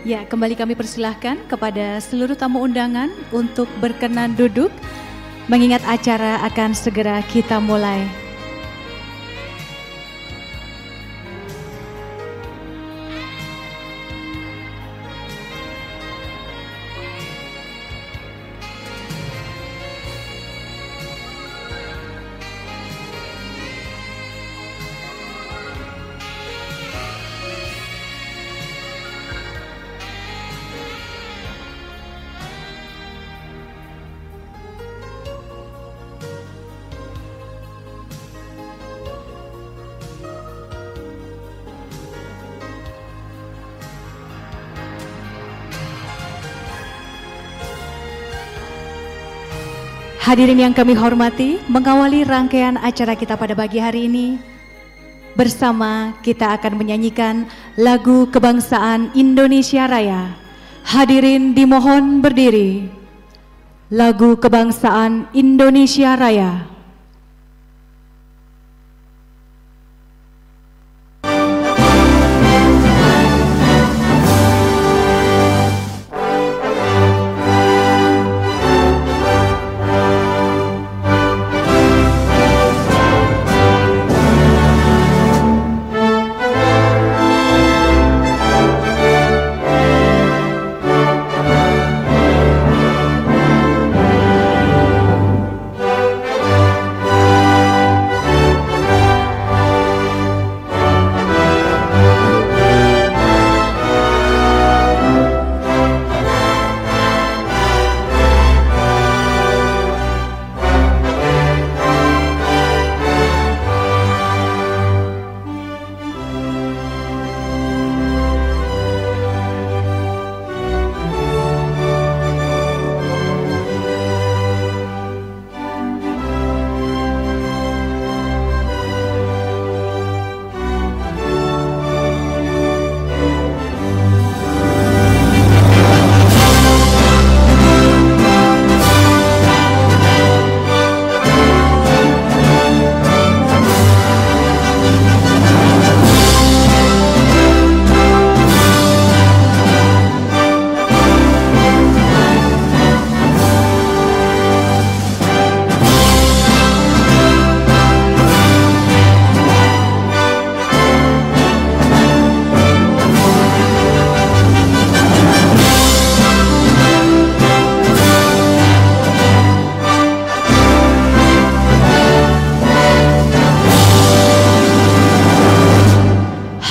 Ya, kembali kami persilahkan kepada seluruh tamu undangan untuk berkenan duduk, mengingat acara akan segera kita mulai. Hadirin yang kami hormati, mengawali rangkaian acara kita pada pagi hari ini, bersama kita akan menyanyikan lagu kebangsaan Indonesia Raya. Hadirin dimohon berdiri. Lagu kebangsaan Indonesia Raya.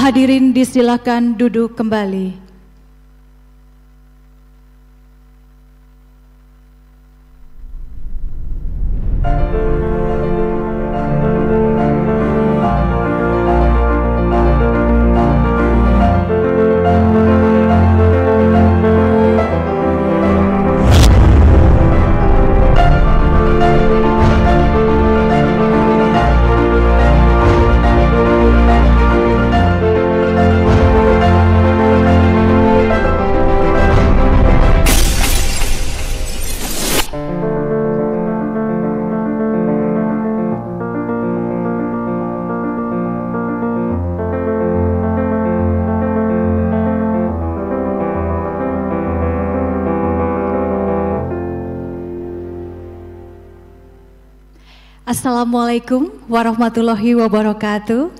Hadirin disilakan duduk kembali. Assalamualaikum warahmatullahi wabarakatuh.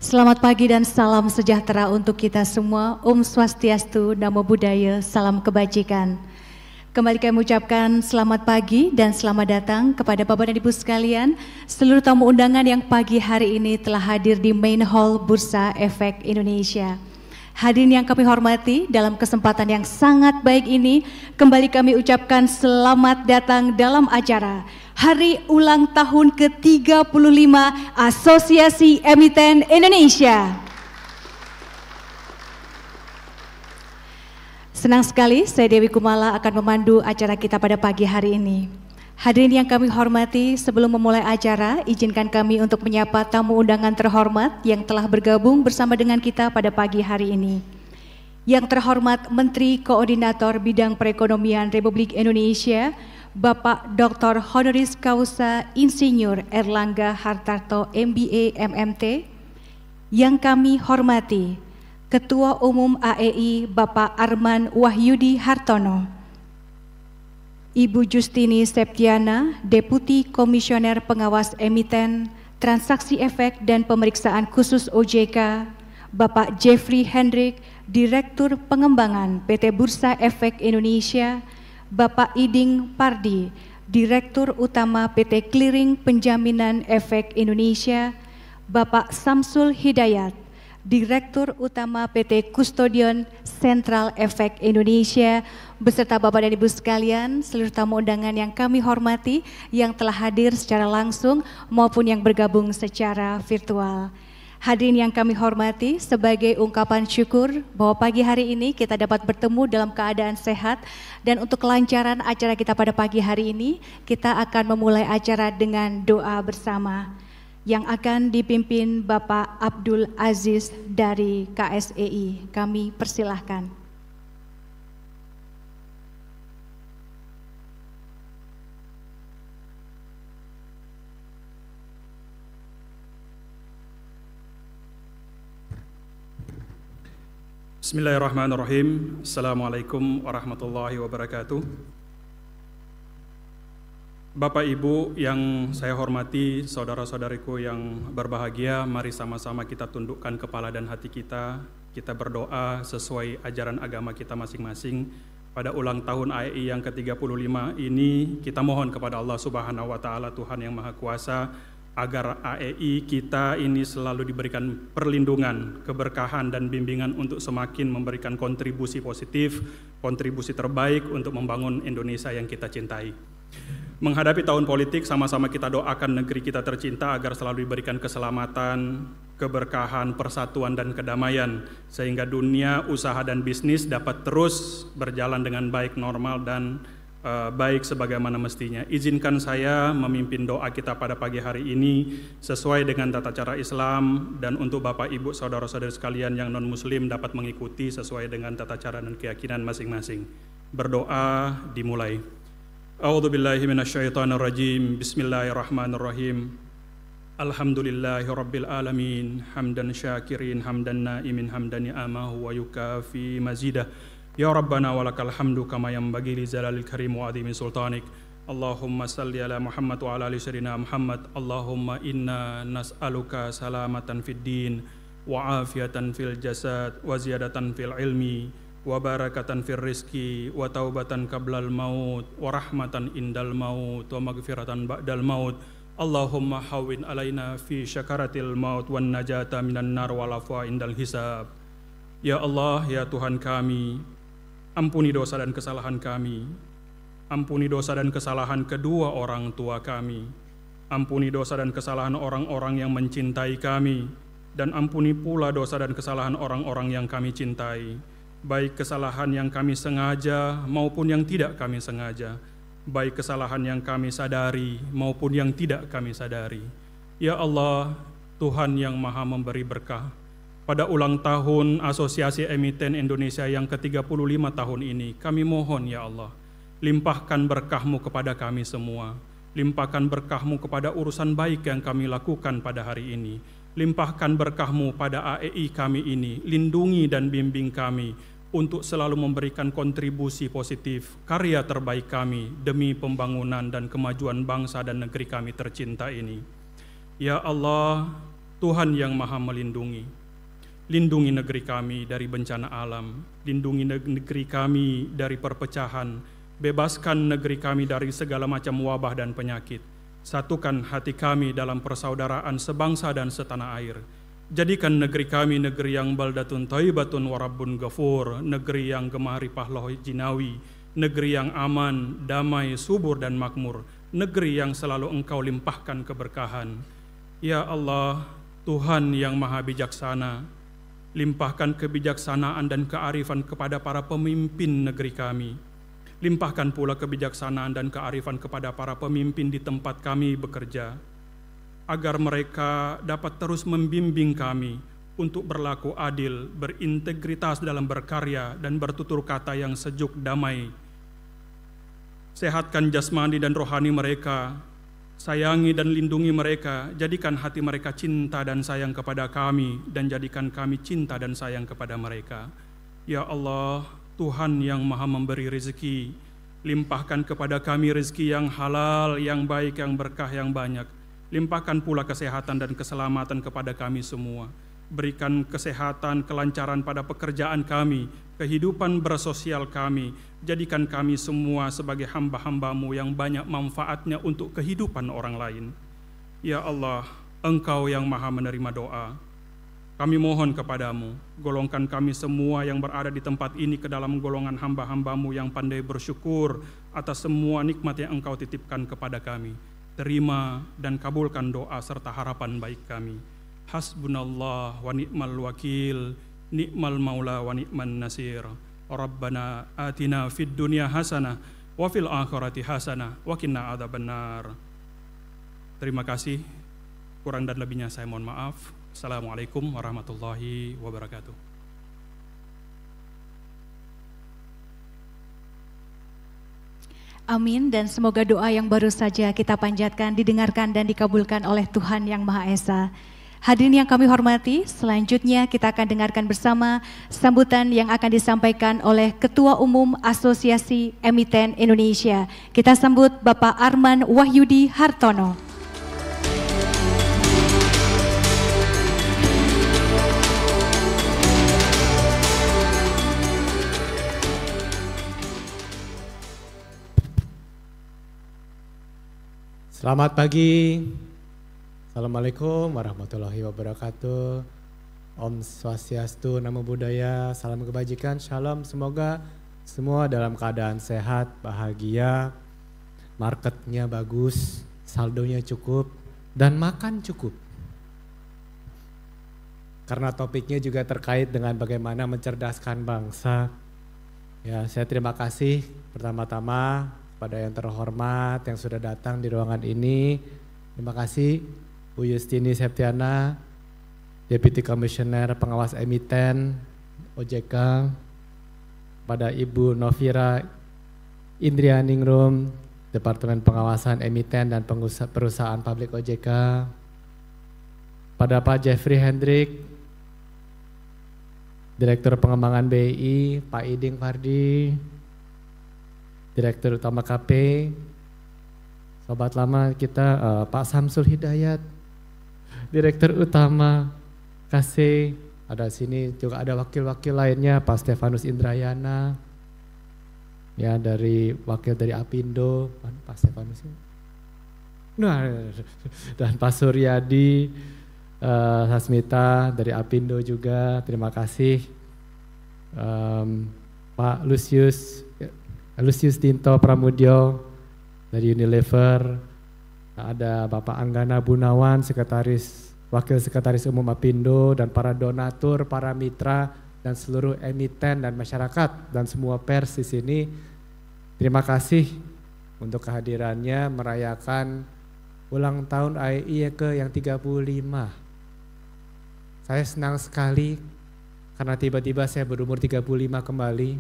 Selamat pagi dan salam sejahtera untuk kita semua. Om Swastiastu, Namo Buddhaya, salam kebajikan. Kembali kami ucapkan selamat pagi dan selamat datang kepada Bapak dan Ibu sekalian, seluruh tamu undangan yang pagi hari ini telah hadir di Main Hall Bursa Efek Indonesia. Hadirin yang kami hormati, dalam kesempatan yang sangat baik ini, kembali kami ucapkan selamat datang dalam acara Hari Ulang Tahun ke-35 Asosiasi Emiten Indonesia. Senang sekali saya Dewi Kumala akan memandu acara kita pada pagi hari ini. Hadirin yang kami hormati, sebelum memulai acara, izinkan kami untuk menyapa tamu undangan terhormat yang telah bergabung bersama dengan kita pada pagi hari ini. Yang terhormat Menteri Koordinator Bidang Perekonomian Republik Indonesia, Bapak Dr. Honoris Causa Insinyur Erlangga Hartarto MBA MMT. Yang kami hormati Ketua Umum AEI Bapak Arman Wahyudi Hartono, Ibu Justini Septiana, Deputi Komisioner Pengawas Emiten, Transaksi Efek dan Pemeriksaan Khusus OJK, Bapak Jeffrey Hendrik, Direktur Pengembangan PT Bursa Efek Indonesia, Bapak Iding Pardi, Direktur Utama PT Clearing Penjaminan Efek Indonesia, Bapak Samsul Hidayat, Direktur Utama PT Kustodian Sentral Efek Indonesia, beserta Bapak dan Ibu sekalian, seluruh tamu undangan yang kami hormati, yang telah hadir secara langsung maupun yang bergabung secara virtual. Hadirin yang kami hormati, sebagai ungkapan syukur bahwa pagi hari ini kita dapat bertemu dalam keadaan sehat, dan untuk kelancaran acara kita pada pagi hari ini, kita akan memulai acara dengan doa bersama yang akan dipimpin Bapak Abdul Aziz dari KSEI. Kami persilahkan. Bismillahirrahmanirrahim. Assalamualaikum warahmatullahi wabarakatuh. Bapak Ibu yang saya hormati, saudara-saudariku yang berbahagia, mari sama-sama kita tundukkan kepala dan hati kita berdoa sesuai ajaran agama kita masing-masing. Pada ulang tahun AEI yang ke-35 ini, kita mohon kepada Allah Subhanahu wa Ta'ala, Tuhan yang Maha Kuasa, agar AEI kita ini selalu diberikan perlindungan, keberkahan dan bimbingan untuk semakin memberikan kontribusi positif, kontribusi terbaik untuk membangun Indonesia yang kita cintai. Menghadapi tahun politik, sama-sama kita doakan negeri kita tercinta agar selalu diberikan keselamatan, keberkahan, persatuan dan kedamaian, sehingga dunia usaha dan bisnis dapat terus berjalan dengan baik, normal dan baik sebagaimana mestinya. Izinkan saya memimpin doa kita pada pagi hari ini sesuai dengan tata cara Islam, dan untuk Bapak Ibu saudara-saudari sekalian yang non-muslim dapat mengikuti sesuai dengan tata cara dan keyakinan masing-masing. Berdoa dimulai. A'udzubillahi minasyaitonirrajim. Bismillahirrahmanirrahim. Alhamdulillahi rabbil alamin, hamdan syakirin, hamdan naimin, hamdan ni'amahu wa yukafi mazidah. Ya Rabbana walakal hamdu kama yanbaghi li zalalil karim wa adhimi sultanik. Allahumma salli ala Muhammad wa ala ali sayyidina Muhammad. Allahumma inna nas'aluka salamatan fid din wa afiyatan fil jasad wa ziyadatan fil ilmi wa barakatan fil rizki wa taubatan qablal maut wa rahmatan indal maut wa maghfiratan ba'dal maut. Allahumma hawwin alaina fi syakaratil maut wan najata minan nar wal afwa indal hisab. Ya Allah, ya Tuhan kami, ampuni dosa dan kesalahan kami, ampuni dosa dan kesalahan kedua orang tua kami, ampuni dosa dan kesalahan orang-orang yang mencintai kami, dan ampuni pula dosa dan kesalahan orang-orang yang kami cintai, baik kesalahan yang kami sengaja maupun yang tidak kami sengaja, baik kesalahan yang kami sadari maupun yang tidak kami sadari. Ya Allah, Tuhan yang Maha memberi berkah, pada ulang tahun Asosiasi Emiten Indonesia yang ke-35 tahun ini, kami mohon ya Allah, limpahkan berkah-Mu kepada kami semua, limpahkan berkah-Mu kepada urusan baik yang kami lakukan pada hari ini, limpahkan berkah-Mu pada AEI kami ini, lindungi dan bimbing kami untuk selalu memberikan kontribusi positif, karya terbaik kami demi pembangunan dan kemajuan bangsa dan negeri kami tercinta ini. Ya Allah, Tuhan yang Maha melindungi, lindungi negeri kami dari bencana alam, lindungi negeri kami dari perpecahan, bebaskan negeri kami dari segala macam wabah dan penyakit, satukan hati kami dalam persaudaraan sebangsa dan setanah air. Jadikan negeri kami negeri yang baldatun thayyibatun wa rabbun ghafur, negeri yang gemah ripah loh jinawi, negeri yang aman, damai, subur dan makmur, negeri yang selalu Engkau limpahkan keberkahan. Ya Allah, Tuhan yang Maha Bijaksana, limpahkan kebijaksanaan dan kearifan kepada para pemimpin negeri kami. Limpahkan pula kebijaksanaan dan kearifan kepada para pemimpin di tempat kami bekerja, agar mereka dapat terus membimbing kami untuk berlaku adil, berintegritas dalam berkarya, dan bertutur kata yang sejuk damai. Sehatkan jasmani dan rohani mereka, Sayangi dan lindungi mereka, jadikan hati mereka cinta dan sayang kepada kami, dan jadikan kami cinta dan sayang kepada mereka. Ya Allah, Tuhan yang maha memberi rezeki, limpahkan kepada kami rezeki yang halal, yang baik, yang berkah, yang banyak. Limpahkan pula kesehatan dan keselamatan kepada kami semua. Berikan kesehatan, kelancaran pada pekerjaan kami, kehidupan bersosial kami. Jadikan kami semua sebagai hamba-hamba-Mu yang banyak manfaatnya untuk kehidupan orang lain. Ya Allah, Engkau yang maha menerima doa. Kami mohon kepadamu, golongkan kami semua yang berada di tempat ini ke dalam golongan hamba-hamba-Mu yang pandai bersyukur atas semua nikmat yang Engkau titipkan kepada kami. Terima dan kabulkan doa serta harapan baik kami. Hasbunallah wa ni'mal wakil, ni'mal maula wa ni'man nasir. Rabbana atina fid dunya hasanah wa fil akhirati hasanah wa qina adzabannar. Terima kasih. Kurang dan lebihnya saya mohon maaf. Assalamualaikum warahmatullahi wabarakatuh. Amin, dan semoga doa yang baru saja kita panjatkan didengarkan dan dikabulkan oleh Tuhan Yang Maha Esa. Hadirin yang kami hormati, selanjutnya kita akan dengarkan bersama sambutan yang akan disampaikan oleh Ketua Umum Asosiasi Emiten Indonesia. Kita sambut Bapak Arman Wahyudi Hartono. Selamat pagi. Assalamualaikum warahmatullahi wabarakatuh. Om Swastiastu, Namo Buddhaya, salam kebajikan, shalom. Semoga semua dalam keadaan sehat, bahagia, marketnya bagus, saldonya cukup, dan makan cukup. Karena topiknya juga terkait dengan bagaimana mencerdaskan bangsa. Ya, saya terima kasih pertama-tama pada yang terhormat yang sudah datang di ruangan ini. Terima kasih Bu Yustini Septiana, Deputy Commissioner Pengawas Emiten OJK, pada Ibu Novira Indrianingrum, Departemen Pengawasan Emiten dan Perusahaan Publik OJK, pada Pak Jeffrey Hendrik, Direktur Pengembangan BI, Pak Iding Fardi, Direktur Utama KP, sobat lama kita Pak Samsul Hidayat, Direktur Utama KC, ada sini juga ada wakil-wakil lainnya, Pak Stefanus Indrayana, ya dari wakil dari Apindo, Pak Stefanus, nah, dan Pak Suryadi Hasmita dari Apindo juga, terima kasih, Pak Lucius Tinto Pramudyo dari Unilever, ada Bapak Anggana Bunawan, Wakil Sekretaris Umum Apindo, dan para donatur, para mitra, dan seluruh emiten dan masyarakat, dan semua pers di sini. Terima kasih untuk kehadirannya merayakan ulang tahun AII ke yang 35. Saya senang sekali karena tiba-tiba saya berumur 35 kembali.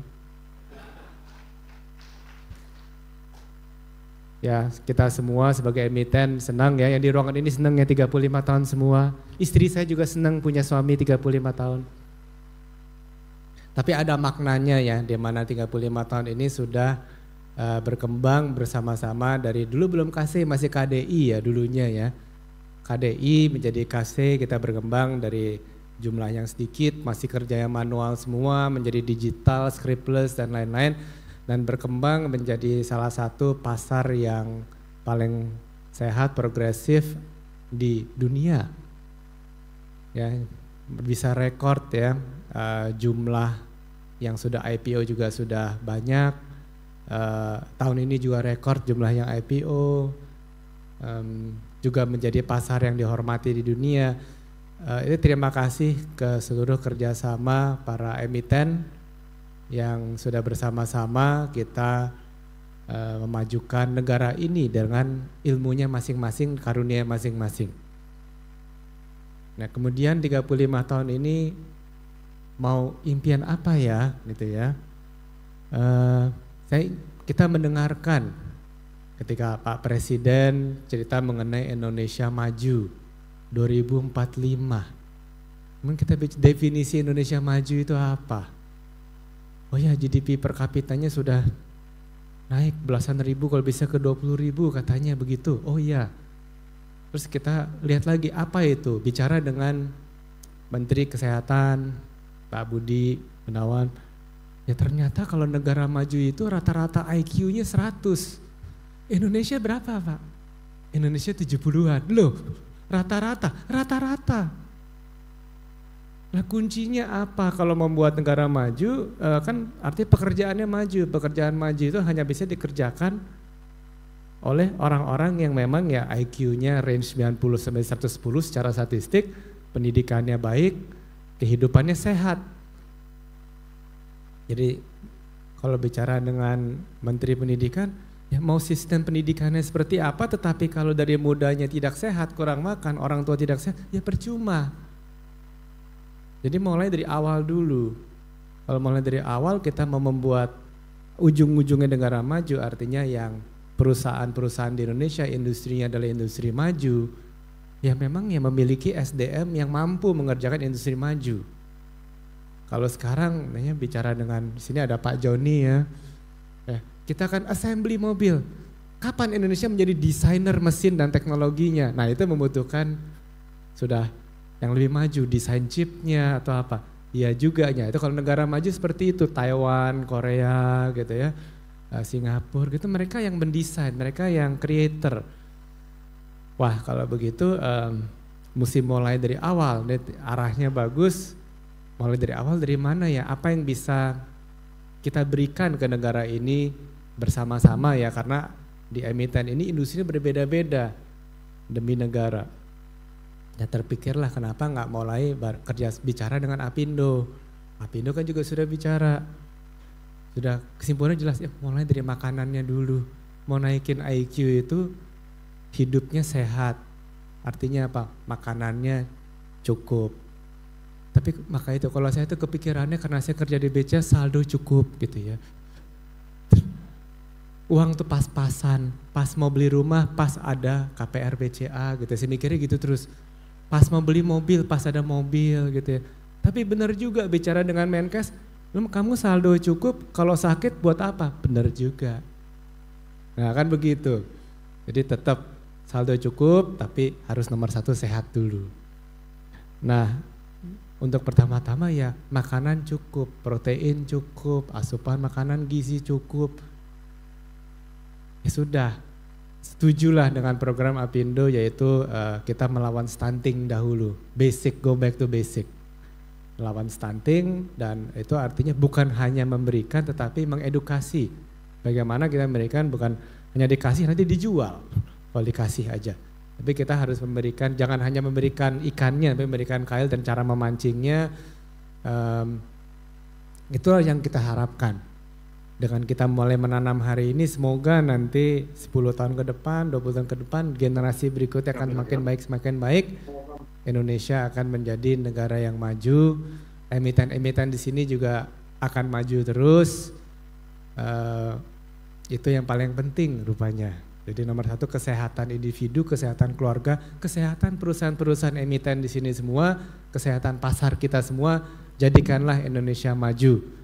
Ya, kita semua sebagai emiten senang ya, yang di ruangan ini senang ya 35 tahun semua. Istri saya juga senang punya suami 35 tahun. Tapi ada maknanya ya, di mana 35 tahun ini sudah berkembang bersama-sama dari dulu belum KC, masih KDI ya dulunya ya. KDI menjadi KC, kita berkembang dari jumlah yang sedikit, masih kerja yang manual semua, menjadi digital, scriptless dan lain-lain. Dan berkembang menjadi salah satu pasar yang paling sehat, progresif di dunia. Ya, bisa rekor ya, jumlah yang sudah IPO juga sudah banyak. Tahun ini juga rekor jumlah yang IPO, juga menjadi pasar yang dihormati di dunia. Ini terima kasih ke seluruh kerjasama para emiten yang sudah bersama-sama kita memajukan negara ini dengan ilmunya masing-masing, karunia masing-masing. Nah, kemudian 35 tahun ini mau impian apa ya, gitu ya. Kita mendengarkan ketika Pak Presiden cerita mengenai Indonesia maju 2045. Memang kita definisi Indonesia maju itu apa? Oh ya, GDP per kapitanya sudah naik belasan ribu, kalau bisa ke 20.000 katanya begitu. Oh iya. Terus kita lihat lagi apa itu, bicara dengan Menteri Kesehatan, Pak Budi Gunawan. Ya ternyata kalau negara maju itu rata-rata IQ-nya 100. Indonesia berapa Pak? Indonesia 70-an. Loh, rata-rata. Nah kuncinya apa kalau membuat negara maju? Kan artinya pekerjaannya maju. Pekerjaan maju itu hanya bisa dikerjakan oleh orang-orang yang memang ya IQ-nya range 90-110 secara statistik, pendidikannya baik, kehidupannya sehat. Jadi kalau bicara dengan Menteri Pendidikan, ya mau sistem pendidikannya seperti apa, tetapi kalau dari mudanya tidak sehat, kurang makan, orang tua tidak sehat, ya percuma. Jadi mulai dari awal dulu. Kalau mulai dari awal kita mau membuat ujung-ujungnya negara maju, artinya yang perusahaan-perusahaan di Indonesia, industrinya adalah industri maju, ya memang yang memiliki SDM yang mampu mengerjakan industri maju. Kalau sekarang bicara dengan, di sini ada Pak Joni ya, kita akan assembly mobil. Kapan Indonesia menjadi desainer mesin dan teknologinya? Nah itu membutuhkan sudah yang lebih maju, desain chipnya atau apa. Ya juga ya, itu kalau negara maju seperti itu, Taiwan, Korea gitu ya, Singapura gitu, mereka yang mendesain, mereka yang creator. Wah kalau begitu mesti mulai dari awal, arahnya bagus, mulai dari awal dari mana ya, apa yang bisa kita berikan ke negara ini bersama-sama ya, karena di emiten ini industri berbeda-beda demi negara. Ya terpikirlah kenapa nggak mulai kerja bicara dengan Apindo. Apindo kan juga sudah bicara, sudah kesimpulannya jelas ya, mulai dari makanannya dulu. Mau naikin IQ itu hidupnya sehat, artinya apa? Makanannya cukup. Tapi maka itu kalau saya itu kepikirannya karena saya kerja di BCA saldo cukup gitu ya. Uang tuh pas-pasan, pas mau beli rumah pas ada KPR BCA gitu. Saya mikirnya gitu terus. Pas mau beli mobil, pas ada mobil gitu ya. Tapi benar juga bicara dengan Menkes, kamu saldo cukup, kalau sakit buat apa? Benar juga. Nah kan begitu. Jadi tetap saldo cukup, tapi harus nomor satu sehat dulu. Nah untuk pertama-tama ya makanan cukup, protein cukup, asupan makanan gizi cukup. Ya sudah. Setujulah dengan program Apindo, yaitu kita melawan stunting dahulu, basic, go back to basic. Melawan stunting, dan itu artinya bukan hanya memberikan tetapi mengedukasi. Bagaimana kita memberikan, bukan hanya dikasih nanti dijual, kalau dikasih aja. Tapi kita harus memberikan, jangan hanya memberikan ikannya, tapi memberikan kail dan cara memancingnya. Itulah yang kita harapkan. Dengan kita mulai menanam hari ini, semoga nanti 10 tahun ke depan, 20 tahun ke depan, generasi berikutnya akan semakin baik. Indonesia akan menjadi negara yang maju. Emiten-emiten di sini juga akan maju terus. Itu yang paling penting rupanya. Jadi nomor satu kesehatan individu, kesehatan keluarga, kesehatan perusahaan-perusahaan emiten di sini semua, kesehatan pasar kita semua. Jadikanlah Indonesia maju.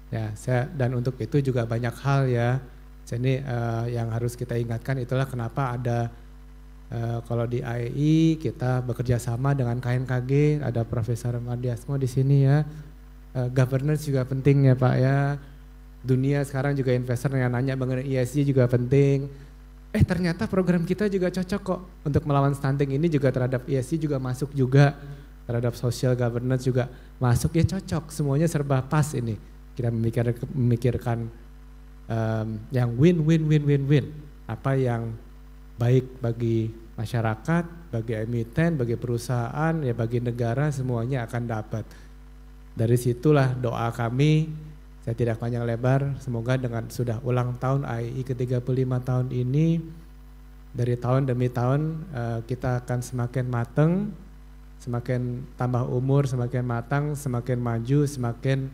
Ya, dan untuk itu juga banyak hal ya. Jadi yang harus kita ingatkan itulah kenapa ada kalau di IAI kita bekerja sama dengan KNKG, ada Profesor Mardiasmo di sini ya. Governance juga penting ya Pak ya. Dunia sekarang juga investor yang nanya mengenai ESG juga penting. Ternyata program kita juga cocok kok untuk melawan stunting ini, juga terhadap ESG juga masuk juga, terhadap social governance juga masuk, ya cocok, semuanya serba pas ini. Kita memikirkan yang win. Apa yang baik bagi masyarakat, bagi emiten, bagi perusahaan, ya bagi negara, semuanya akan dapat. Dari situlah doa kami, saya tidak panjang lebar, semoga dengan sudah ulang tahun IAI ke-35 tahun ini, dari tahun demi tahun kita akan semakin matang, semakin tambah umur, semakin matang, semakin maju, semakin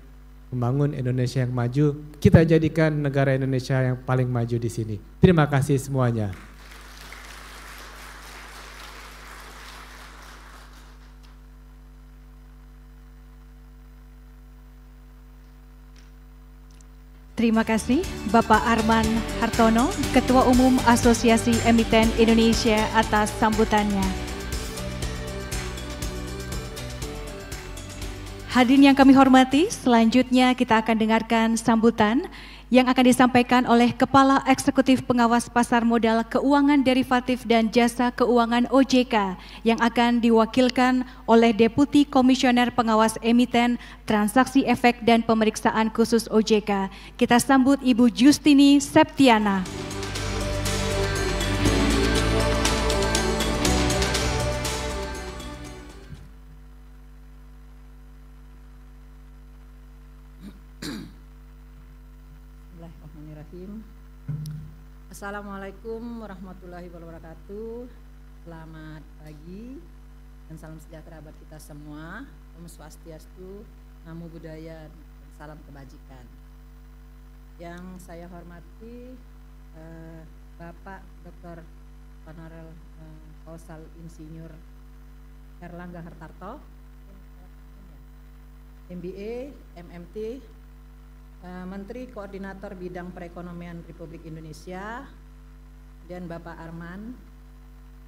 membangun Indonesia yang maju. Kita jadikan negara Indonesia yang paling maju di sini. Terima kasih semuanya. Terima kasih Bapak Arman Hartono, Ketua Umum Asosiasi Emiten Indonesia atas sambutannya. Hadirin yang kami hormati, selanjutnya kita akan dengarkan sambutan yang akan disampaikan oleh Kepala Eksekutif Pengawas Pasar Modal Keuangan Derivatif dan Jasa Keuangan OJK yang akan diwakilkan oleh Deputi Komisioner Pengawas Emiten, Transaksi Efek dan Pemeriksaan Khusus OJK. Kita sambut Ibu Justini Septiana. Assalamualaikum warahmatullahi wabarakatuh. Selamat pagi dan salam sejahtera buat kita semua. Om Swastiastu, Namo Buddhaya, salam kebajikan. Yang saya hormati Bapak Dr. Honorer Kausal Insinyur Erlangga Hartarto, MBA, MMT, Menteri Koordinator Bidang Perekonomian Republik Indonesia, dan Bapak Arman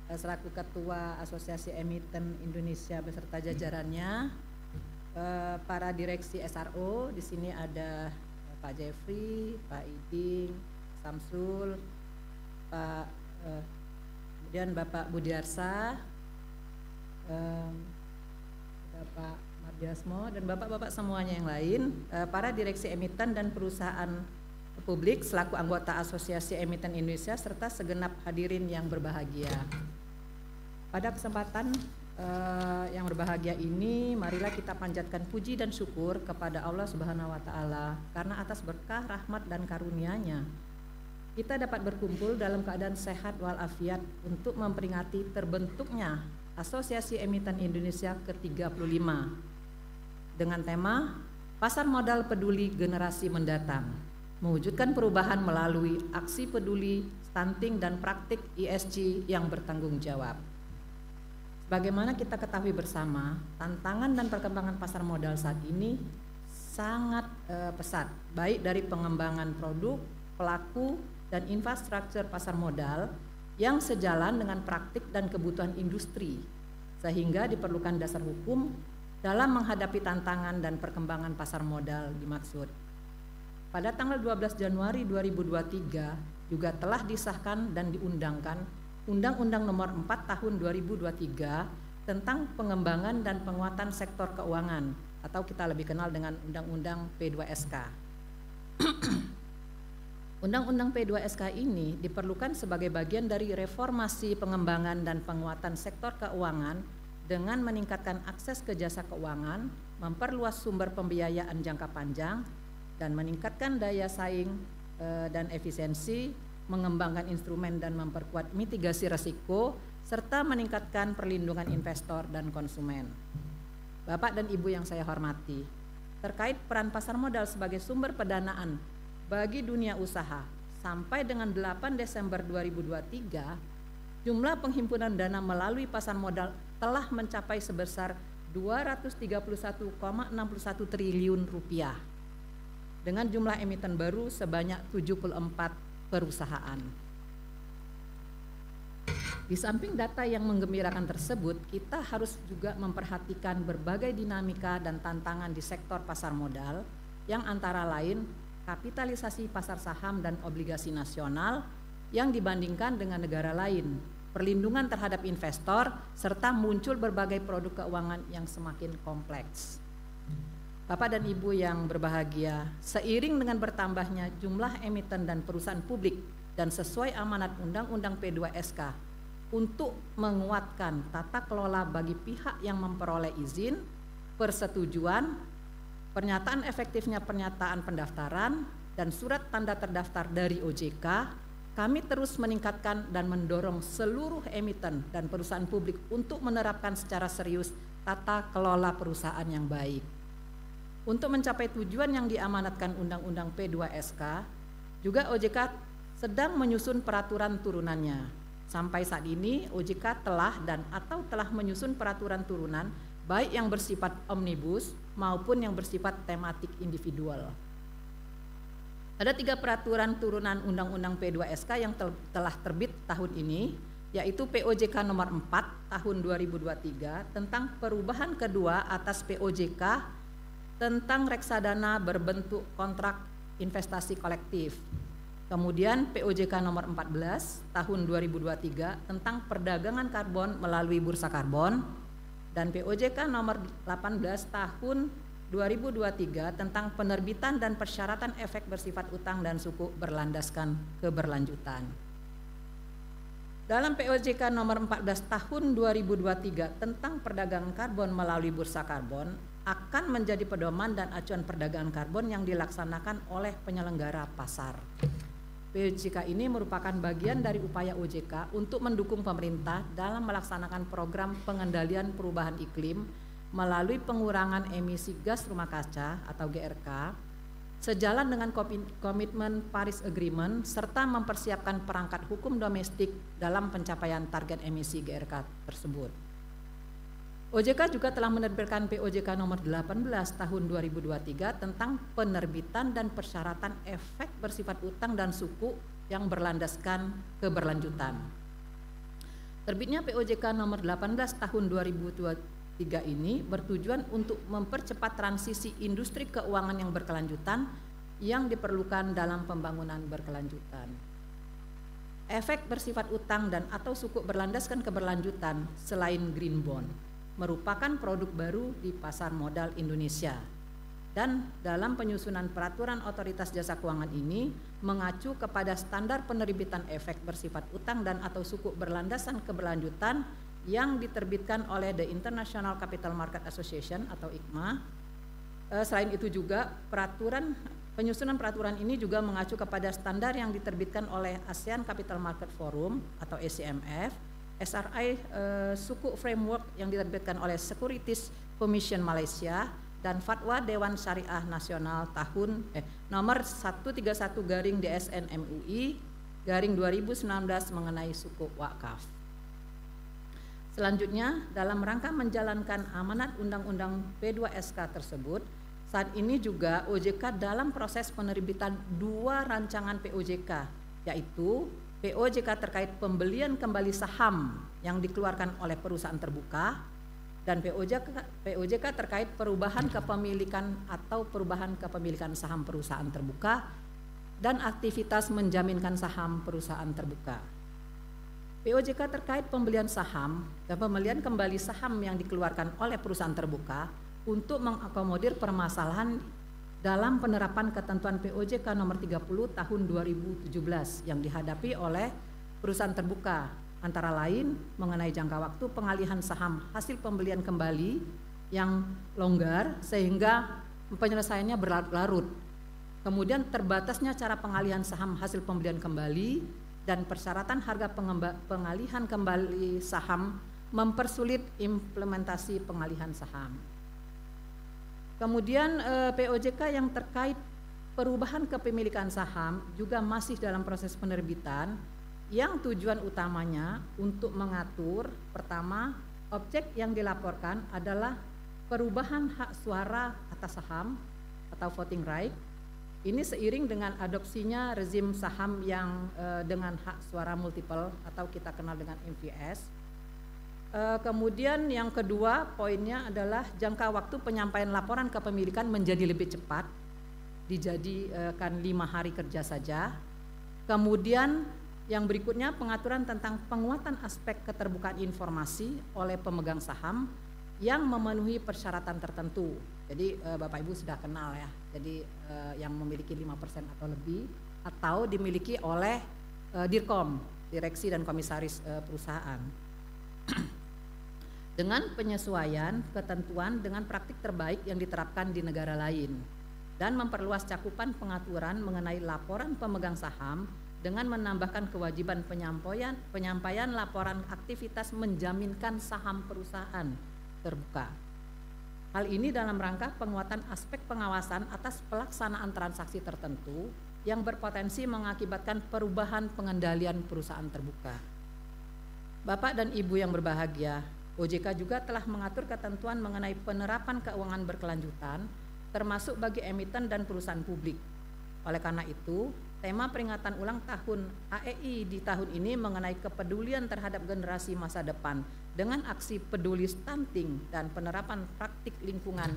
selaku Ketua Asosiasi Emiten Indonesia beserta jajarannya, para direksi SRO, di sini ada Pak Jeffrey, Pak Iding, Samsul, kemudian Bapak Budiarsa, Bapak Mardiasmo, dan bapak-bapak semuanya yang lain, para direksi emiten dan perusahaan publik selaku anggota Asosiasi Emiten Indonesia, serta segenap hadirin yang berbahagia. Pada kesempatan yang berbahagia ini, marilah kita panjatkan puji dan syukur kepada Allah Subhanahu wa Ta'ala, karena atas berkah, rahmat, dan karunia-Nya kita dapat berkumpul dalam keadaan sehat walafiat untuk memperingati terbentuknya Asosiasi Emiten Indonesia ke-35 dengan tema Pasar Modal Peduli Generasi Mendatang, mewujudkan perubahan melalui aksi peduli, stunting, dan praktik ESG yang bertanggung jawab. Bagaimana kita ketahui bersama, tantangan dan perkembangan pasar modal saat ini sangat pesat, baik dari pengembangan produk, pelaku, dan infrastruktur pasar modal yang sejalan dengan praktik dan kebutuhan industri, sehingga diperlukan dasar hukum dalam menghadapi tantangan dan perkembangan pasar modal dimaksud. Pada tanggal 12 Januari 2023 juga telah disahkan dan diundangkan Undang-Undang Nomor 4 Tahun 2023 tentang pengembangan dan penguatan sektor keuangan, atau kita lebih kenal dengan Undang-Undang P2SK. Undang-Undang P2SK ini diperlukan sebagai bagian dari reformasi pengembangan dan penguatan sektor keuangan dengan meningkatkan akses ke jasa keuangan, memperluas sumber pembiayaan jangka panjang, dan meningkatkan daya saing dan efisiensi, mengembangkan instrumen dan memperkuat mitigasi risiko, serta meningkatkan perlindungan investor dan konsumen. Bapak dan Ibu yang saya hormati, terkait peran pasar modal sebagai sumber pendanaan bagi dunia usaha, sampai dengan 8 Desember 2023, jumlah penghimpunan dana melalui pasar modal telah mencapai sebesar 231,61 triliun rupiah dengan jumlah emiten baru sebanyak 74 perusahaan. Di samping data yang menggembirakan tersebut, kita harus juga memperhatikan berbagai dinamika dan tantangan di sektor pasar modal yang antara lain kapitalisasi pasar saham dan obligasi nasional yang dibandingkan dengan negara lain, perlindungan terhadap investor, serta muncul berbagai produk keuangan yang semakin kompleks. Bapak dan Ibu yang berbahagia, seiring dengan bertambahnya jumlah emiten dan perusahaan publik dan sesuai amanat Undang-Undang P2SK untuk menguatkan tata kelola bagi pihak yang memperoleh izin, persetujuan, pernyataan efektifnya pernyataan pendaftaran, dan surat tanda terdaftar dari OJK, kami terus meningkatkan dan mendorong seluruh emiten dan perusahaan publik untuk menerapkan secara serius tata kelola perusahaan yang baik. Untuk mencapai tujuan yang diamanatkan Undang-Undang P2SK, juga OJK sedang menyusun peraturan turunannya. Sampai saat ini OJK telah atau telah menyusun peraturan turunan baik yang bersifat omnibus maupun yang bersifat tematik individual. Ada 3 peraturan turunan Undang-Undang P2SK yang telah terbit tahun ini, yaitu POJK nomor 4 tahun 2023 tentang perubahan kedua atas POJK tentang reksadana berbentuk kontrak investasi kolektif. Kemudian POJK nomor 14 tahun 2023 tentang perdagangan karbon melalui bursa karbon, dan POJK nomor 18 tahun 2023 tentang penerbitan dan persyaratan efek bersifat utang dan suku berlandaskan keberlanjutan. Dalam POJK nomor 14 tahun 2023 tentang perdagangan karbon melalui bursa karbon akan menjadi pedoman dan acuan perdagangan karbon yang dilaksanakan oleh penyelenggara pasar. POJK ini merupakan bagian dari upaya OJK untuk mendukung pemerintah dalam melaksanakan program pengendalian perubahan iklim melalui pengurangan emisi gas rumah kaca atau GRK, sejalan dengan komitmen Paris Agreement serta mempersiapkan perangkat hukum domestik dalam pencapaian target emisi GRK tersebut. OJK juga telah menerbitkan POJK nomor 18 tahun 2023 tentang penerbitan dan persyaratan efek bersifat utang dan suku yang berlandaskan keberlanjutan. Terbitnya POJK nomor 18 tahun 2023 ini bertujuan untuk mempercepat transisi industri keuangan yang berkelanjutan yang diperlukan dalam pembangunan berkelanjutan. Efek bersifat utang dan atau suku berlandaskan keberlanjutan selain green bond merupakan produk baru di pasar modal Indonesia, dan dalam penyusunan peraturan otoritas jasa keuangan ini mengacu kepada standar penerbitan efek bersifat utang dan atau suku berlandasan keberlanjutan yang diterbitkan oleh The International Capital Market Association atau ICMA. Selain itu juga penyusunan peraturan ini juga mengacu kepada standar yang diterbitkan oleh ASEAN Capital Market Forum atau ACMF, SRI suku framework yang diterbitkan oleh Securities Commission Malaysia, dan Fatwa Dewan Syariah Nasional tahun nomor 131/DSN MUI /2019 mengenai suku wakaf. Selanjutnya, dalam rangka menjalankan amanat Undang-Undang P2SK tersebut, saat ini juga OJK dalam proses penerbitan 2 rancangan POJK, yaitu POJK terkait pembelian kembali saham yang dikeluarkan oleh perusahaan terbuka, dan POJK terkait perubahan kepemilikan atau perubahan kepemilikan saham perusahaan terbuka dan aktivitas menjaminkan saham perusahaan terbuka. POJK terkait pembelian saham dan pembelian kembali saham yang dikeluarkan oleh perusahaan terbuka untuk mengakomodir permasalahan dalam penerapan ketentuan POJK nomor 30 tahun 2017 yang dihadapi oleh perusahaan terbuka, antara lain mengenai jangka waktu pengalihan saham hasil pembelian kembali yang longgar sehingga penyelesaiannya berlarut-larut. Kemudian terbatasnya cara pengalihan saham hasil pembelian kembali dan persyaratan harga pengalihan kembali saham mempersulit implementasi pengalihan saham. Kemudian POJK yang terkait perubahan kepemilikan saham juga masih dalam proses penerbitan yang tujuan utamanya untuk mengatur, pertama, objek yang dilaporkan adalah perubahan hak suara atas saham atau voting right. Ini seiring dengan adopsinya rezim saham yang dengan hak suara multiple atau kita kenal dengan MVS. Kemudian yang kedua poinnya adalah jangka waktu penyampaian laporan kepemilikan menjadi lebih cepat, dijadikan 5 hari kerja saja. Kemudian yang berikutnya pengaturan tentang penguatan aspek keterbukaan informasi oleh pemegang saham yang memenuhi persyaratan tertentu. Jadi Bapak Ibu sudah kenal ya, jadi yang memiliki 5% atau lebih atau dimiliki oleh Dirkom, Direksi dan Komisaris Perusahaan. Dengan penyesuaian ketentuan dengan praktik terbaik yang diterapkan di negara lain dan memperluas cakupan pengaturan mengenai laporan pemegang saham dengan menambahkan kewajiban penyampaian laporan aktivitas menjaminkan saham perusahaan terbuka. Hal ini dalam rangka penguatan aspek pengawasan atas pelaksanaan transaksi tertentu yang berpotensi mengakibatkan perubahan pengendalian perusahaan terbuka. Bapak dan Ibu yang berbahagia, OJK juga telah mengatur ketentuan mengenai penerapan keuangan berkelanjutan, termasuk bagi emiten dan perusahaan publik. Oleh karena itu, tema peringatan ulang tahun AEI di tahun ini mengenai kepedulian terhadap generasi masa depan dengan aksi peduli stunting dan penerapan praktik lingkungan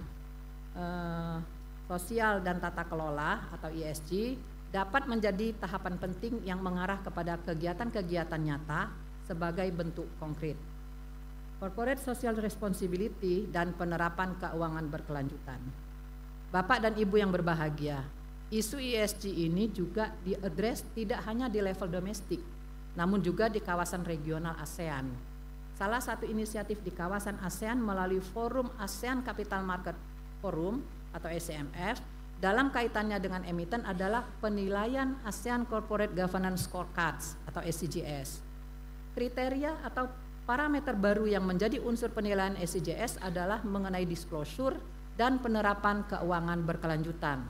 sosial dan tata kelola atau ESG dapat menjadi tahapan penting yang mengarah kepada kegiatan-kegiatan nyata sebagai bentuk konkret. Corporate Social Responsibility dan penerapan keuangan berkelanjutan. Bapak dan Ibu yang berbahagia, isu ESG ini juga diadres tidak hanya di level domestik, namun juga di kawasan regional ASEAN. Salah satu inisiatif di kawasan ASEAN melalui Forum ASEAN Capital Market Forum atau ACMF dalam kaitannya dengan emiten adalah penilaian ASEAN Corporate Governance Scorecards atau SCGS. Kriteria atau parameter baru yang menjadi unsur penilaian SCGS adalah mengenai disclosure dan penerapan keuangan berkelanjutan,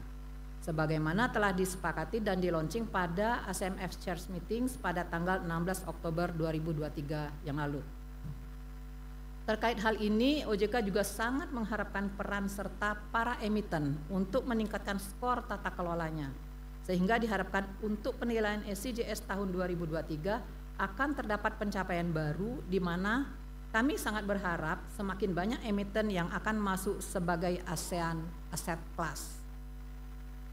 sebagaimana telah disepakati dan di-launching pada ASMF Chairs Meetings pada tanggal 16 Oktober 2023 yang lalu. Terkait hal ini, OJK juga sangat mengharapkan peran serta para emiten untuk meningkatkan skor tata kelolanya, sehingga diharapkan untuk penilaian SCGS tahun 2023 akan terdapat pencapaian baru di mana kami sangat berharap semakin banyak emiten yang akan masuk sebagai ASEAN Asset Class.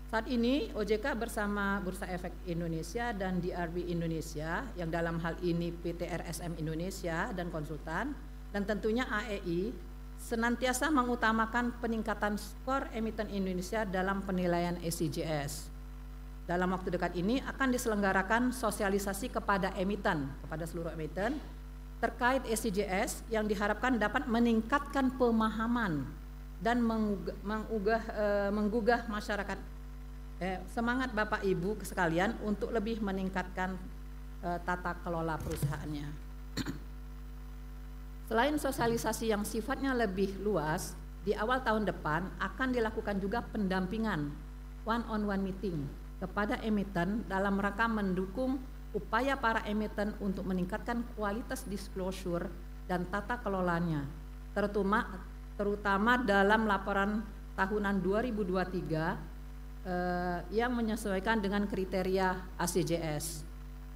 Saat ini OJK bersama Bursa Efek Indonesia dan DRB Indonesia yang dalam hal ini PT RSM Indonesia dan konsultan dan tentunya AEI senantiasa mengutamakan peningkatan skor emiten Indonesia dalam penilaian SCGS. Dalam waktu dekat ini akan diselenggarakan sosialisasi kepada emiten, kepada seluruh emiten terkait SCGS yang diharapkan dapat meningkatkan pemahaman dan menggugah masyarakat semangat Bapak Ibu sekalian untuk lebih meningkatkan tata kelola perusahaannya. Selain sosialisasi yang sifatnya lebih luas, di awal tahun depan akan dilakukan juga pendampingan one-on-one meeting kepada emiten dalam rangka mendukung upaya para emiten untuk meningkatkan kualitas disclosure dan tata kelolanya, terutama dalam laporan tahunan 2023 yang menyesuaikan dengan kriteria ACJS.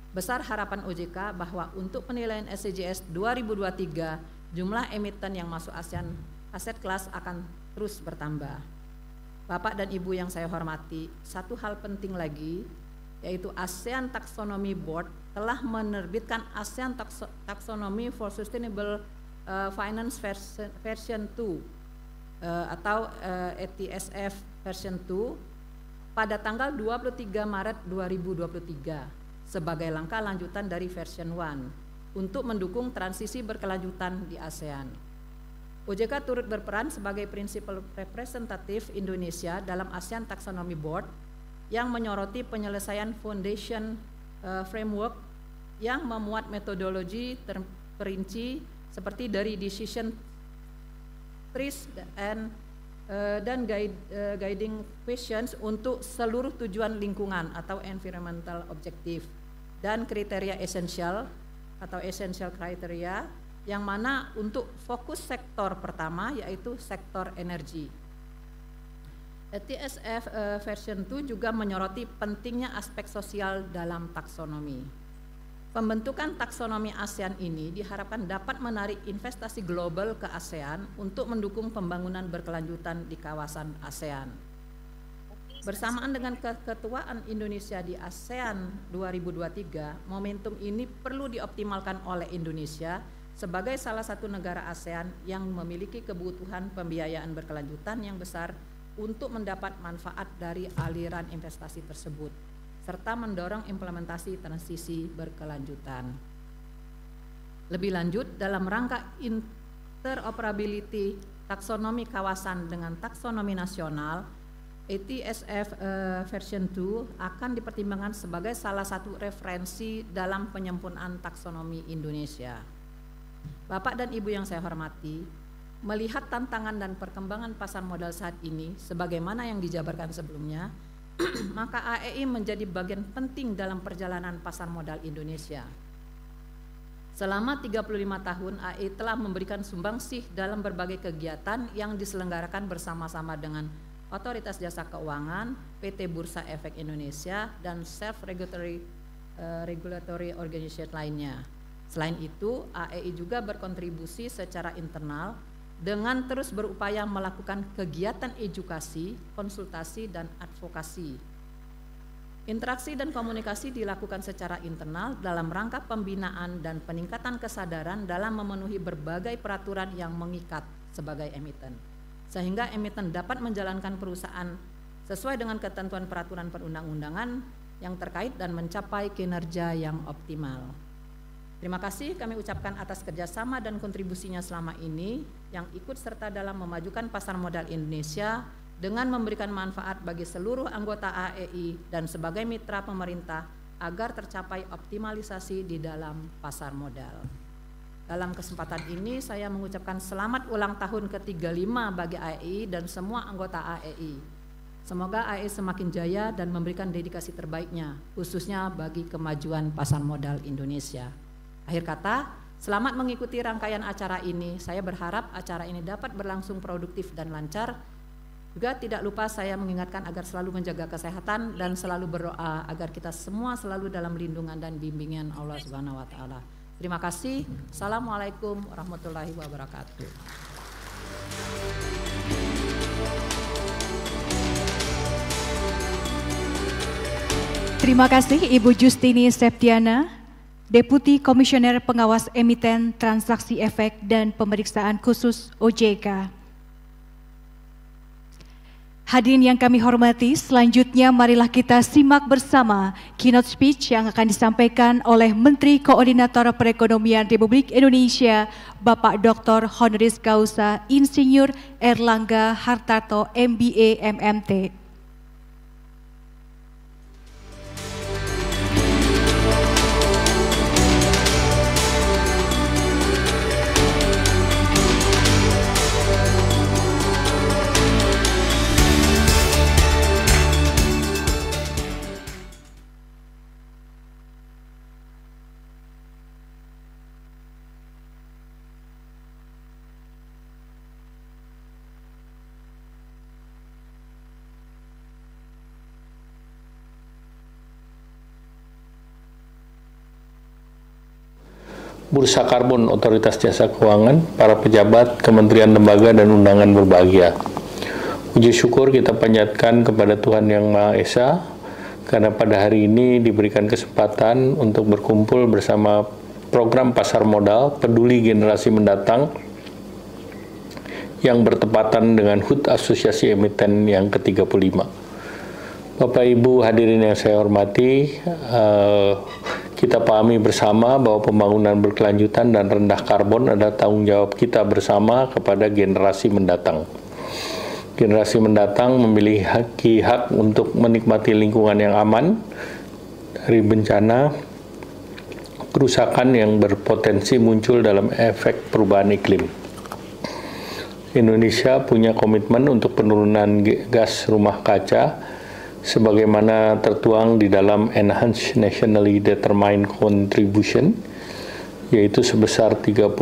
Besar harapan OJK bahwa untuk penilaian SCGS 2023 jumlah emiten yang masuk ASEAN Asset Class akan terus bertambah. Bapak dan Ibu yang saya hormati, satu hal penting lagi yaitu ASEAN Taxonomy Board telah menerbitkan ASEAN Taxonomy for Sustainable Finance version 2 atau ETSF version 2 pada tanggal 23 Maret 2023 sebagai langkah lanjutan dari version 1 untuk mendukung transisi berkelanjutan di ASEAN. OJK turut berperan sebagai prinsipal representatif Indonesia dalam ASEAN Taxonomy Board yang menyoroti penyelesaian foundation framework yang memuat metodologi terperinci seperti dari decision trees dan guiding questions untuk seluruh tujuan lingkungan atau environmental objective dan kriteria esensial atau essential criteria yang mana untuk fokus sektor pertama yaitu sektor energi. ETSF version 2 juga menyoroti pentingnya aspek sosial dalam taksonomi. Pembentukan taksonomi ASEAN ini diharapkan dapat menarik investasi global ke ASEAN untuk mendukung pembangunan berkelanjutan di kawasan ASEAN. Bersamaan dengan keketuaan Indonesia di ASEAN 2023, momentum ini perlu dioptimalkan oleh Indonesia sebagai salah satu negara ASEAN yang memiliki kebutuhan pembiayaan berkelanjutan yang besar untuk mendapat manfaat dari aliran investasi tersebut, serta mendorong implementasi transisi berkelanjutan. Lebih lanjut, dalam rangka interoperability taksonomi kawasan dengan taksonomi nasional, ETSF version 2 akan dipertimbangkan sebagai salah satu referensi dalam penyempurnaan taksonomi Indonesia. Bapak dan Ibu yang saya hormati, melihat tantangan dan perkembangan pasar modal saat ini sebagaimana yang dijabarkan sebelumnya, maka AEI menjadi bagian penting dalam perjalanan pasar modal Indonesia. Selama 35 tahun, AEI telah memberikan sumbangsih dalam berbagai kegiatan yang diselenggarakan bersama-sama dengan Otoritas Jasa Keuangan, PT Bursa Efek Indonesia, dan self-regulatory regulatory organization lainnya. Selain itu, AEI juga berkontribusi secara internal dengan terus berupaya melakukan kegiatan edukasi, konsultasi, dan advokasi. Interaksi dan komunikasi dilakukan secara internal dalam rangka pembinaan dan peningkatan kesadaran dalam memenuhi berbagai peraturan yang mengikat sebagai emiten, sehingga emiten dapat menjalankan perusahaan sesuai dengan ketentuan peraturan perundang-undangan yang terkait dan mencapai kinerja yang optimal. Terima kasih kami ucapkan atas kerjasama dan kontribusinya selama ini yang ikut serta dalam memajukan pasar modal Indonesia dengan memberikan manfaat bagi seluruh anggota AEI dan sebagai mitra pemerintah agar tercapai optimalisasi di dalam pasar modal. Dalam kesempatan ini saya mengucapkan selamat ulang tahun ke-35 bagi AEI dan semua anggota AEI. Semoga AEI semakin jaya dan memberikan dedikasi terbaiknya, khususnya bagi kemajuan pasar modal Indonesia. Akhir kata, selamat mengikuti rangkaian acara ini. Saya berharap acara ini dapat berlangsung produktif dan lancar. Juga tidak lupa saya mengingatkan agar selalu menjaga kesehatan dan selalu berdoa agar kita semua selalu dalam lindungan dan bimbingan Allah Subhanahu wa taala. Terima kasih. Assalamualaikum warahmatullahi wabarakatuh. Terima kasih Ibu Justini Septiana, Deputi Komisioner Pengawas Emiten Transaksi Efek dan Pemeriksaan Khusus OJK. Hadirin yang kami hormati, selanjutnya marilah kita simak bersama keynote speech yang akan disampaikan oleh Menteri Koordinator Perekonomian Republik Indonesia, Bapak Dr. Honoris Causa Insinyur Erlangga Hartarto, MBA, MMT. Bursa Karbon Otoritas Jasa Keuangan, para pejabat, kementerian, lembaga, dan undangan berbahagia. Puji syukur kita panjatkan kepada Tuhan Yang Maha Esa, karena pada hari ini diberikan kesempatan untuk berkumpul bersama program pasar modal peduli generasi mendatang yang bertepatan dengan HUT Asosiasi Emiten yang ke-35. Bapak Ibu hadirin yang saya hormati, kita pahami bersama bahwa pembangunan berkelanjutan dan rendah karbon adalah tanggung jawab kita bersama kepada generasi mendatang. Generasi mendatang memiliki hak untuk menikmati lingkungan yang aman dari bencana, kerusakan yang berpotensi muncul dalam efek perubahan iklim. Indonesia punya komitmen untuk penurunan gas rumah kaca sebagaimana tertuang di dalam Enhanced Nationally Determined Contribution, yaitu sebesar 32%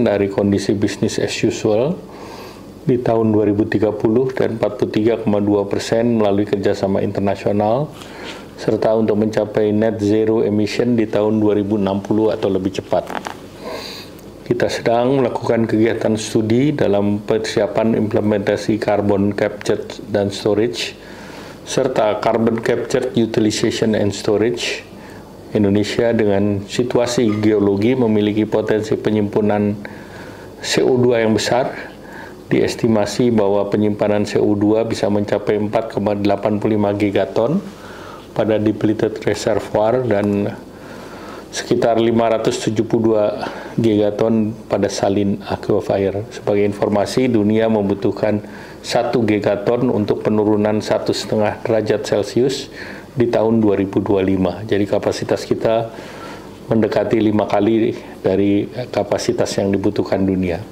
dari kondisi bisnis as usual di tahun 2030 dan 43,2% melalui kerjasama internasional, serta untuk mencapai net zero emission di tahun 2060 atau lebih cepat. Kita sedang melakukan kegiatan studi dalam persiapan implementasi carbon capture dan storage, serta Carbon Capture Utilization and Storage. Indonesia dengan situasi geologi memiliki potensi penyimpunan CO2 yang besar. Diestimasi bahwa penyimpanan CO2 bisa mencapai 4,85 gigaton pada depleted reservoir dan sekitar 572 gigaton pada salin aquifer. Sebagai informasi, dunia membutuhkan 1 gigaton untuk penurunan 1,5 derajat Celcius di tahun 2025. Jadi kapasitas kita mendekati 5 kali dari kapasitas yang dibutuhkan dunia.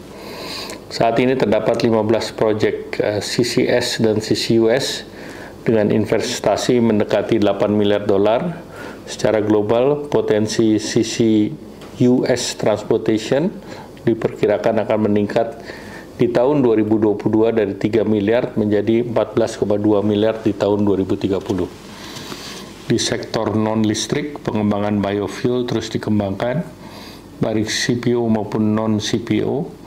Saat ini terdapat 15 proyek CCS dan CCUS dengan investasi mendekati 8 miliar dolar. Secara global, potensi CCUS Transportation diperkirakan akan meningkat di tahun 2022 dari 3 miliar menjadi 14,2 miliar di tahun 2030. Di sektor non-listrik, pengembangan biofuel terus dikembangkan, baik CPO maupun non-CPO.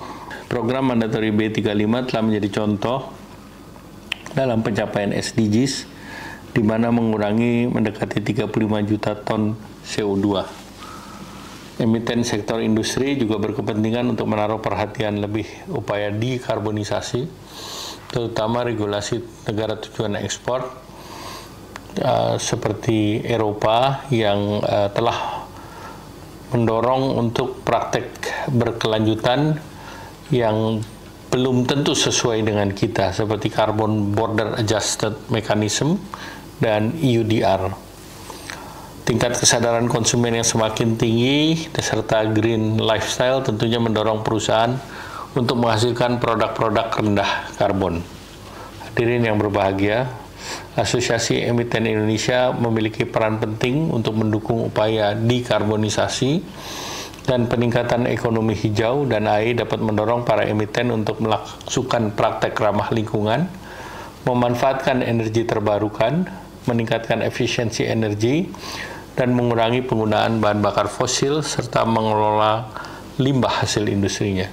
Program Mandatory B35 telah menjadi contoh dalam pencapaian SDGs, di mana mengurangi mendekati 35 juta ton CO2. Emiten sektor industri juga berkepentingan untuk menaruh perhatian lebih upaya dekarbonisasi, terutama regulasi negara tujuan ekspor seperti Eropa yang telah mendorong untuk praktek berkelanjutan yang belum tentu sesuai dengan kita, seperti Carbon Border Adjusted Mechanism dan EUDR. Tingkat kesadaran konsumen yang semakin tinggi serta green lifestyle tentunya mendorong perusahaan untuk menghasilkan produk-produk rendah karbon. Hadirin yang berbahagia, Asosiasi Emiten Indonesia memiliki peran penting untuk mendukung upaya dekarbonisasi dan peningkatan ekonomi hijau, dan AI dapat mendorong para emiten untuk melakukan praktek ramah lingkungan, memanfaatkan energi terbarukan, meningkatkan efisiensi energi, dan mengurangi penggunaan bahan bakar fosil, serta mengelola limbah hasil industrinya.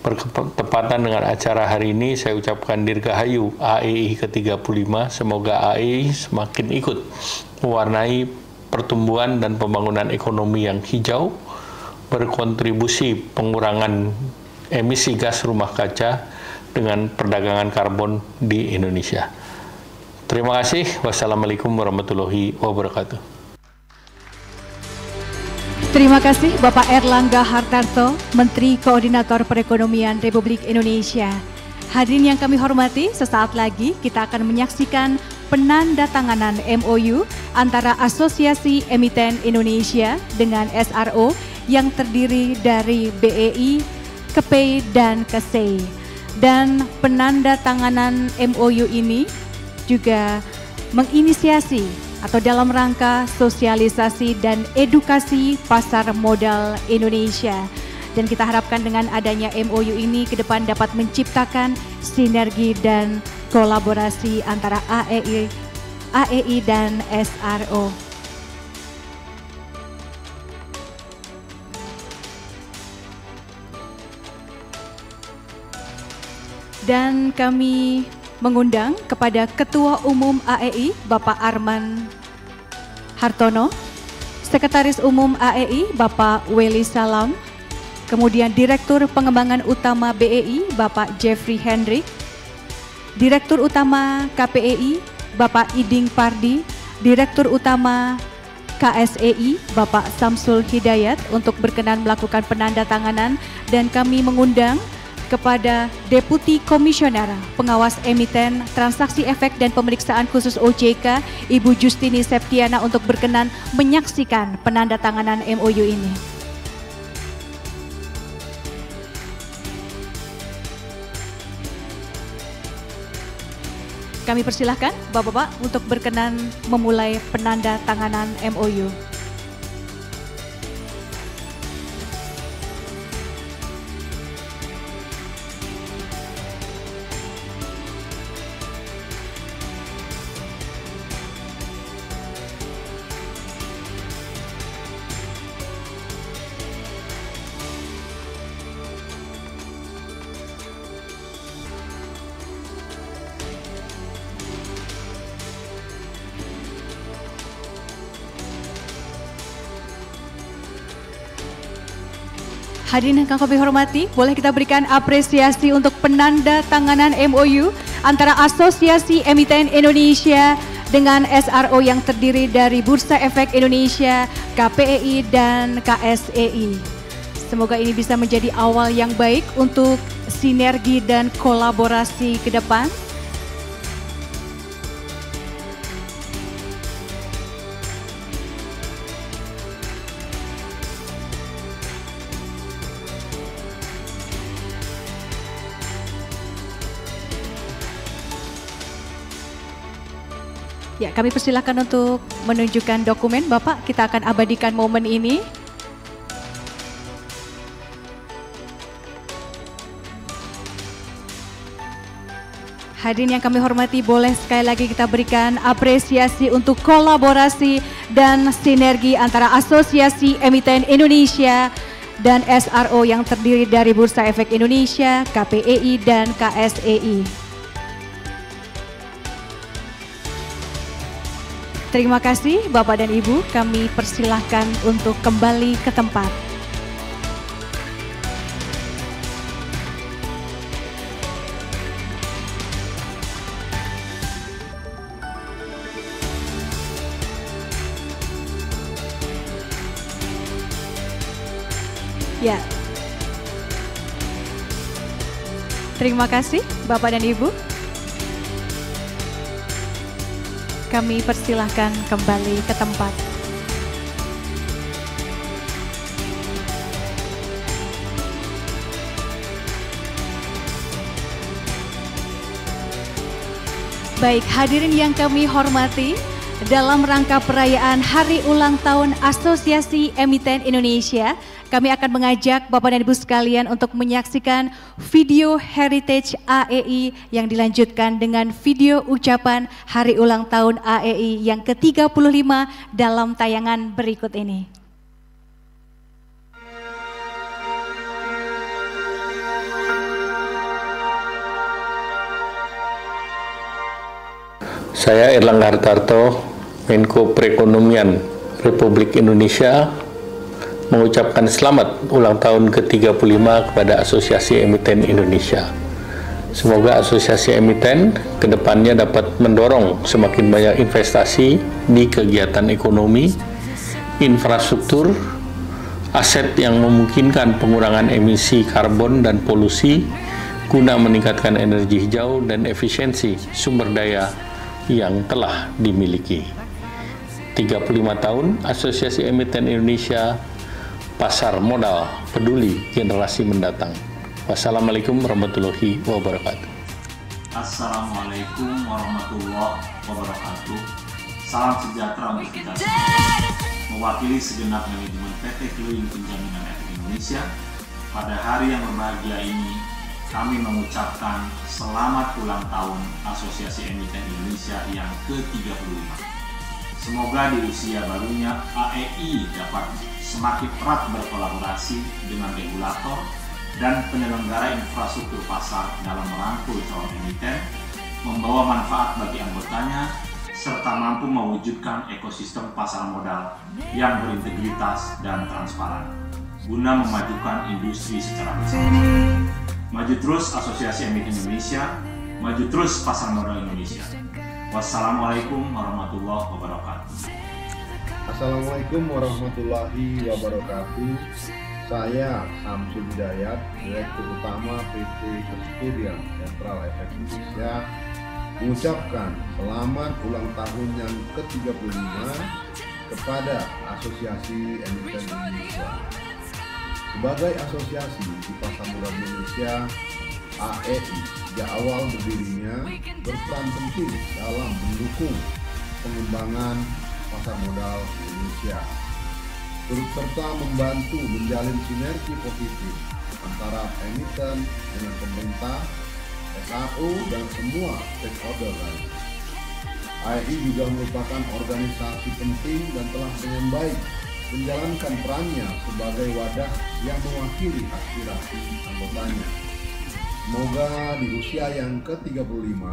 Bertepatan dengan acara hari ini, saya ucapkan Dirgahayu AEI ke-35, semoga AEI semakin ikut mewarnai pertumbuhan dan pembangunan ekonomi yang hijau, berkontribusi pengurangan emisi gas rumah kaca dengan perdagangan karbon di Indonesia. Terima kasih. Wassalamualaikum warahmatullahi wabarakatuh. Terima kasih Bapak Erlangga Hartarto, Menteri Koordinator Perekonomian Republik Indonesia. Hadirin yang kami hormati, sesaat lagi kita akan menyaksikan penandatanganan MOU antara Asosiasi Emiten Indonesia dengan SRO yang terdiri dari BEI, KEPEI, dan KSEI. Dan penandatanganan MOU ini juga menginisiasi atau dalam rangka sosialisasi dan edukasi pasar modal Indonesia. Dan kita harapkan dengan adanya MOU ini ke depan dapat menciptakan sinergi dan kolaborasi antara AEI dan SRO. Dan kami mengundang kepada Ketua Umum AEI Bapak Arman Hartono, Sekretaris Umum AEI Bapak Weli Salam, kemudian Direktur Pengembangan Utama BEI Bapak Jeffrey Hendrik, Direktur Utama KPEI Bapak Iding Pardi, Direktur Utama KSEI Bapak Samsul Hidayat untuk berkenan melakukan penandatanganan, dan kami mengundang kepada Deputi Komisioner Pengawas Emiten, Transaksi Efek dan Pemeriksaan Khusus OJK, Ibu Justini Septiana untuk berkenan menyaksikan penandatanganan MOU ini. Kami persilahkan Bapak-Bapak untuk berkenan memulai penandatanganan MOU. Hadirin yang kami hormati, boleh kita berikan apresiasi untuk penandatanganan MOU antara Asosiasi Emiten Indonesia dengan SRO yang terdiri dari Bursa Efek Indonesia, KPEI, dan KSEI. Semoga ini bisa menjadi awal yang baik untuk sinergi dan kolaborasi ke depan. Ya, kami persilakan untuk menunjukkan dokumen. Bapak, kita akan abadikan momen ini. Hadirin yang kami hormati, boleh sekali lagi kita berikan apresiasi untuk kolaborasi dan sinergi antara Asosiasi Emiten Indonesia dan SRO yang terdiri dari Bursa Efek Indonesia, KPEI, dan KSEI. Terima kasih Bapak dan Ibu, kami persilahkan untuk kembali ke tempat. Ya. Terima kasih Bapak dan Ibu. Kami persilahkan kembali ke tempat. Baik, hadirin yang kami hormati, dalam rangka perayaan Hari Ulang Tahun Asosiasi Emiten Indonesia, kami akan mengajak Bapak dan Ibu sekalian untuk menyaksikan video Heritage AEI yang dilanjutkan dengan video ucapan Hari Ulang Tahun AEI yang ke-35 dalam tayangan berikut ini. Saya Erlangga Hartarto, Menko Perekonomian Republik Indonesia, mengucapkan selamat ulang tahun ke-35 kepada Asosiasi Emiten Indonesia. Semoga Asosiasi Emiten kedepannya dapat mendorong semakin banyak investasi di kegiatan ekonomi, infrastruktur, aset yang memungkinkan pengurangan emisi karbon dan polusi guna meningkatkan energi hijau dan efisiensi sumber daya yang telah dimiliki. 35 tahun Asosiasi Emiten Indonesia, pasar modal peduli generasi mendatang. Wassalamualaikum warahmatullahi wabarakatuh. Assalamualaikum warahmatullahi wabarakatuh. Salam sejahtera untuk kita semua. Mewakili segenap manajemen PT Kluing Penjaminan Efek Indonesia, pada hari yang berbahagia ini kami mengucapkan selamat ulang tahun Asosiasi Emiten Indonesia yang ke-35. Semoga di usia barunya AEI dapat semakin erat berkolaborasi dengan regulator dan penyelenggara infrastruktur pasar dalam merangkul calon emiten, membawa manfaat bagi anggotanya, serta mampu mewujudkan ekosistem pasar modal yang berintegritas dan transparan, guna memajukan industri secara bersama. Maju terus Asosiasi Emiten Indonesia, maju terus pasar modal Indonesia. Wassalamualaikum warahmatullahi wabarakatuh. Assalamualaikum warahmatullahi wabarakatuh. Saya Samsul Hidayat, Direktur Utama PT Custodian Sentral Efek Indonesia, mengucapkan selamat ulang tahun yang ke-35 kepada Asosiasi Emiten Indonesia. Sebagai asosiasi di pasar modal Indonesia, AEI sejak awal berdirinya berperan penting dalam mendukung pengembangan pasar modal Indonesia, turut serta membantu menjalin sinergi positif antara emiten dengan pemerintah, SRO, dan semua stakeholder lain. AEI juga merupakan organisasi penting dan telah dengan baik menjalankan perannya sebagai wadah yang mewakili aspirasi anggotanya. Semoga di usia yang ke-35,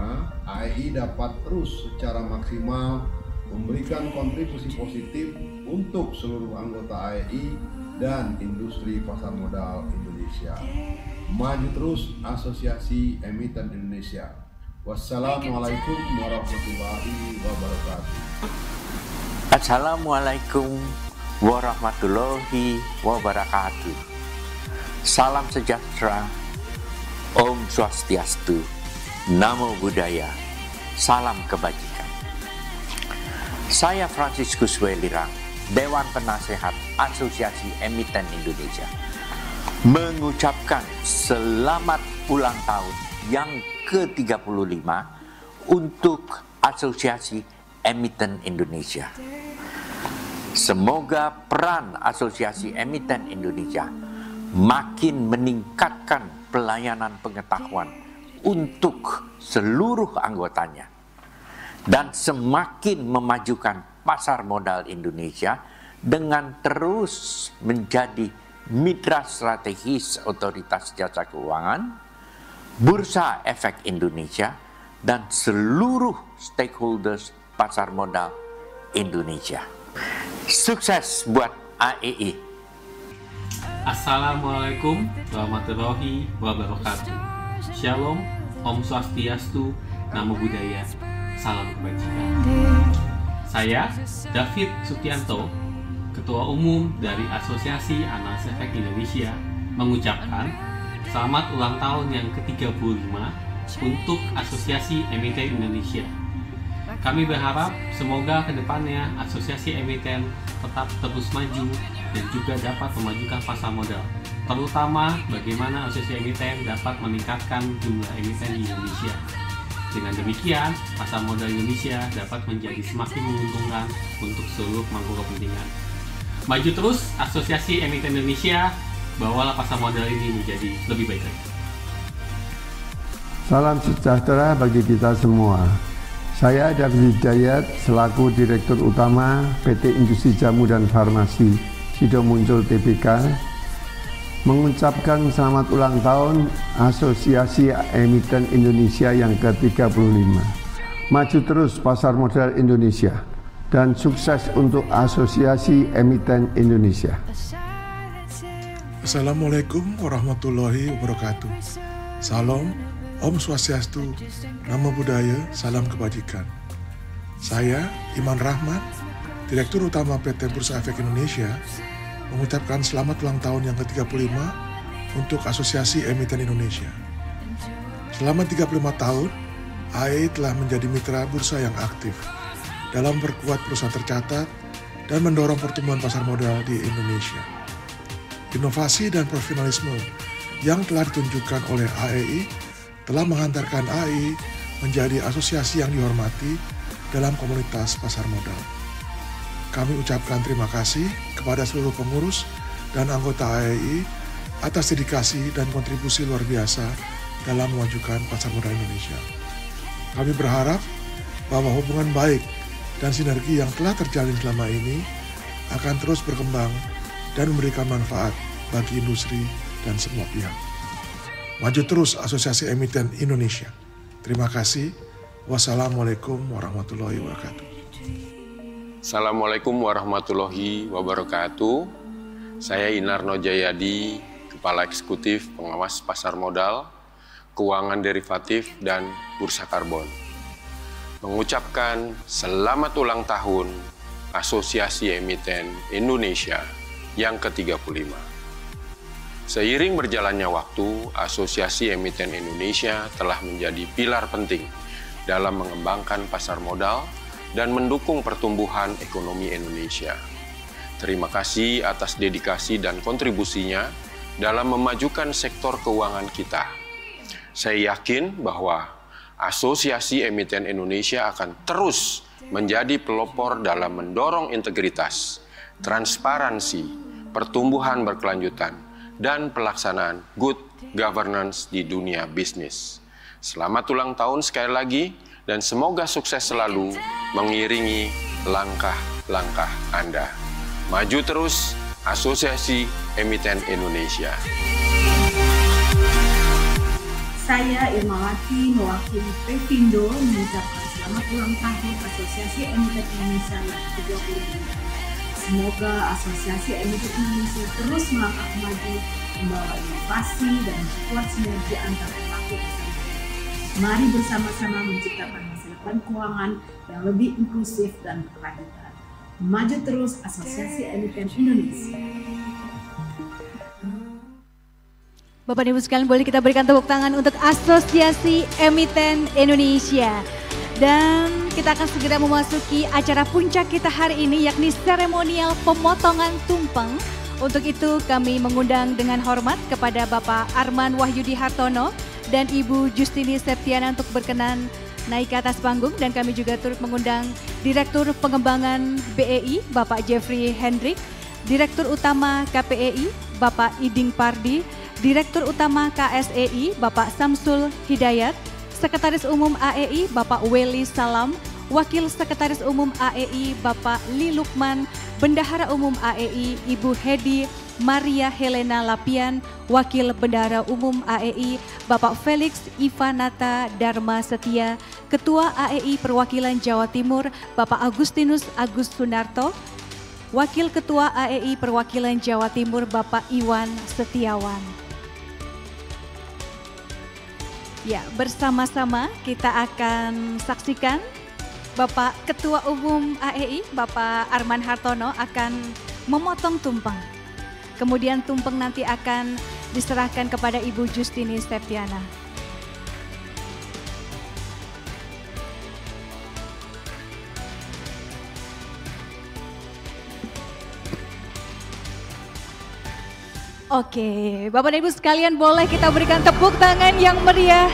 AEI dapat terus secara maksimal memberikan kontribusi positif untuk seluruh anggota AEI dan industri pasar modal Indonesia. Maju terus Asosiasi Emiten Indonesia. Wassalamualaikum warahmatullahi wabarakatuh. Assalamualaikum warahmatullahi wabarakatuh. Salam sejahtera, Om Swastiastu, Namo Buddhaya, salam kebajikan. Saya Franciscus Welirang, Dewan Penasehat Asosiasi Emiten Indonesia, mengucapkan selamat ulang tahun yang ke-35 untuk Asosiasi Emiten Indonesia. Semoga peran Asosiasi Emiten Indonesia makin meningkatkan pelayanan pengetahuan untuk seluruh anggotanya dan semakin memajukan pasar modal Indonesia dengan terus menjadi mitra strategis Otoritas Jasa Keuangan, Bursa Efek Indonesia, dan seluruh stakeholders pasar modal Indonesia. Sukses buat AEI. Assalamualaikum warahmatullahi wabarakatuh. Shalom, Om Swastiastu, Namo Buddhaya, salam kebajikan. Saya David Sukianto, Ketua Umum dari Asosiasi Analis Efek Indonesia, mengucapkan selamat ulang tahun yang ke-35 untuk Asosiasi Emiten Indonesia. Kami berharap semoga kedepannya Asosiasi Emiten tetap terus maju dan juga dapat memajukan pasar modal, terutama bagaimana Asosiasi Emiten dapat meningkatkan jumlah emiten di Indonesia. Dengan demikian, pasar modal Indonesia dapat menjadi semakin menguntungkan untuk seluruh pemangku kepentingan. Maju terus Asosiasi Emiten Indonesia, bawalah pasar modal ini menjadi lebih baik lagi. Salam sejahtera bagi kita semua. Saya David Hidayat selaku Direktur Utama PT Industri Jamu dan Farmasi Sido Muncul Tbk mengucapkan selamat ulang tahun Asosiasi Emiten Indonesia yang ke-35. Maju terus pasar modal Indonesia dan sukses untuk Asosiasi Emiten Indonesia. Assalamualaikum warahmatullahi wabarakatuh. Salam, Om Swastiastu, Namo Buddhaya, salam kebajikan. Saya Iman Rahmat, Direktur Utama PT Bursa Efek Indonesia, mengucapkan selamat ulang tahun yang ke-35 untuk Asosiasi Emiten Indonesia. Selama 35 tahun, AEI telah menjadi mitra bursa yang aktif dalam memperkuat perusahaan tercatat dan mendorong pertumbuhan pasar modal di Indonesia. Inovasi dan profesionalisme yang telah ditunjukkan oleh AEI telah menghantarkan AEI menjadi asosiasi yang dihormati dalam komunitas pasar modal. Kami ucapkan terima kasih kepada seluruh pengurus dan anggota AEI atas dedikasi dan kontribusi luar biasa dalam memajukan pasar modal Indonesia. Kami berharap bahwa hubungan baik dan sinergi yang telah terjalin selama ini akan terus berkembang dan memberikan manfaat bagi industri dan semua pihak. Maju terus Asosiasi Emiten Indonesia. Terima kasih. Wassalamualaikum warahmatullahi wabarakatuh. Assalamualaikum warahmatullahi wabarakatuh. Saya Inarno Jayadi, Kepala Eksekutif Pengawas Pasar Modal, Keuangan Derivatif, dan Bursa Karbon. Mengucapkan selamat ulang tahun Asosiasi Emiten Indonesia yang ke-35. Seiring berjalannya waktu, Asosiasi Emiten Indonesia telah menjadi pilar penting dalam mengembangkan pasar modal dan mendukung pertumbuhan ekonomi Indonesia. Terima kasih atas dedikasi dan kontribusinya dalam memajukan sektor keuangan kita. Saya yakin bahwa Asosiasi Emiten Indonesia akan terus menjadi pelopor dalam mendorong integritas, transparansi, pertumbuhan berkelanjutan, dan pelaksanaan good governance di dunia bisnis. Selamat ulang tahun sekali lagi dan semoga sukses selalu mengiringi langkah-langkah Anda. Maju terus Asosiasi Emiten Indonesia. Saya Irmawati mewakili Pevindo mengucapkan selamat ulang tahun Asosiasi Emiten Indonesia yang ke-35. Semoga Asosiasi Emiten Indonesia terus melangkah maju, membawa inovasi dan memperkuat sinergi antar pelaku usaha. Mari bersama-sama menciptakan masa depan keuangan yang lebih inklusif dan berkelanjutan. Maju terus Asosiasi Emiten Indonesia. Bapak Ibu sekalian, boleh kita berikan tepuk tangan untuk Asosiasi Emiten Indonesia. Dan kita akan segera memasuki acara puncak kita hari ini, yakni seremonial pemotongan tumpeng. Untuk itu kami mengundang dengan hormat kepada Bapak Arman Wahyudi Hartono dan Ibu Justini Septiana untuk berkenan naik ke atas panggung dan kami juga turut mengundang Direktur Pengembangan BEI Bapak Jeffrey Hendrik, Direktur Utama KPEI Bapak Iding Pardi, Direktur Utama KSEI Bapak Samsul Hidayat, Sekretaris Umum AEI Bapak Weli Salam, Wakil Sekretaris Umum AEI Bapak Li Lukman, Bendahara Umum AEI Ibu Hedi Maria Helena Lapian, Wakil Bendahara Umum AEI Bapak Felix Ivanata Dharma Setia, Ketua AEI Perwakilan Jawa Timur Bapak Agustinus Agus Sunarto, Wakil Ketua AEI Perwakilan Jawa Timur Bapak Iwan Setiawan. Ya, bersama-sama kita akan saksikan Bapak Ketua Umum AEI Bapak Arman Hartono akan memotong tumpeng. Kemudian tumpeng nanti akan diserahkan kepada Ibu Justini Septiana. Oke, Bapak dan Ibu sekalian boleh kita berikan tepuk tangan yang meriah.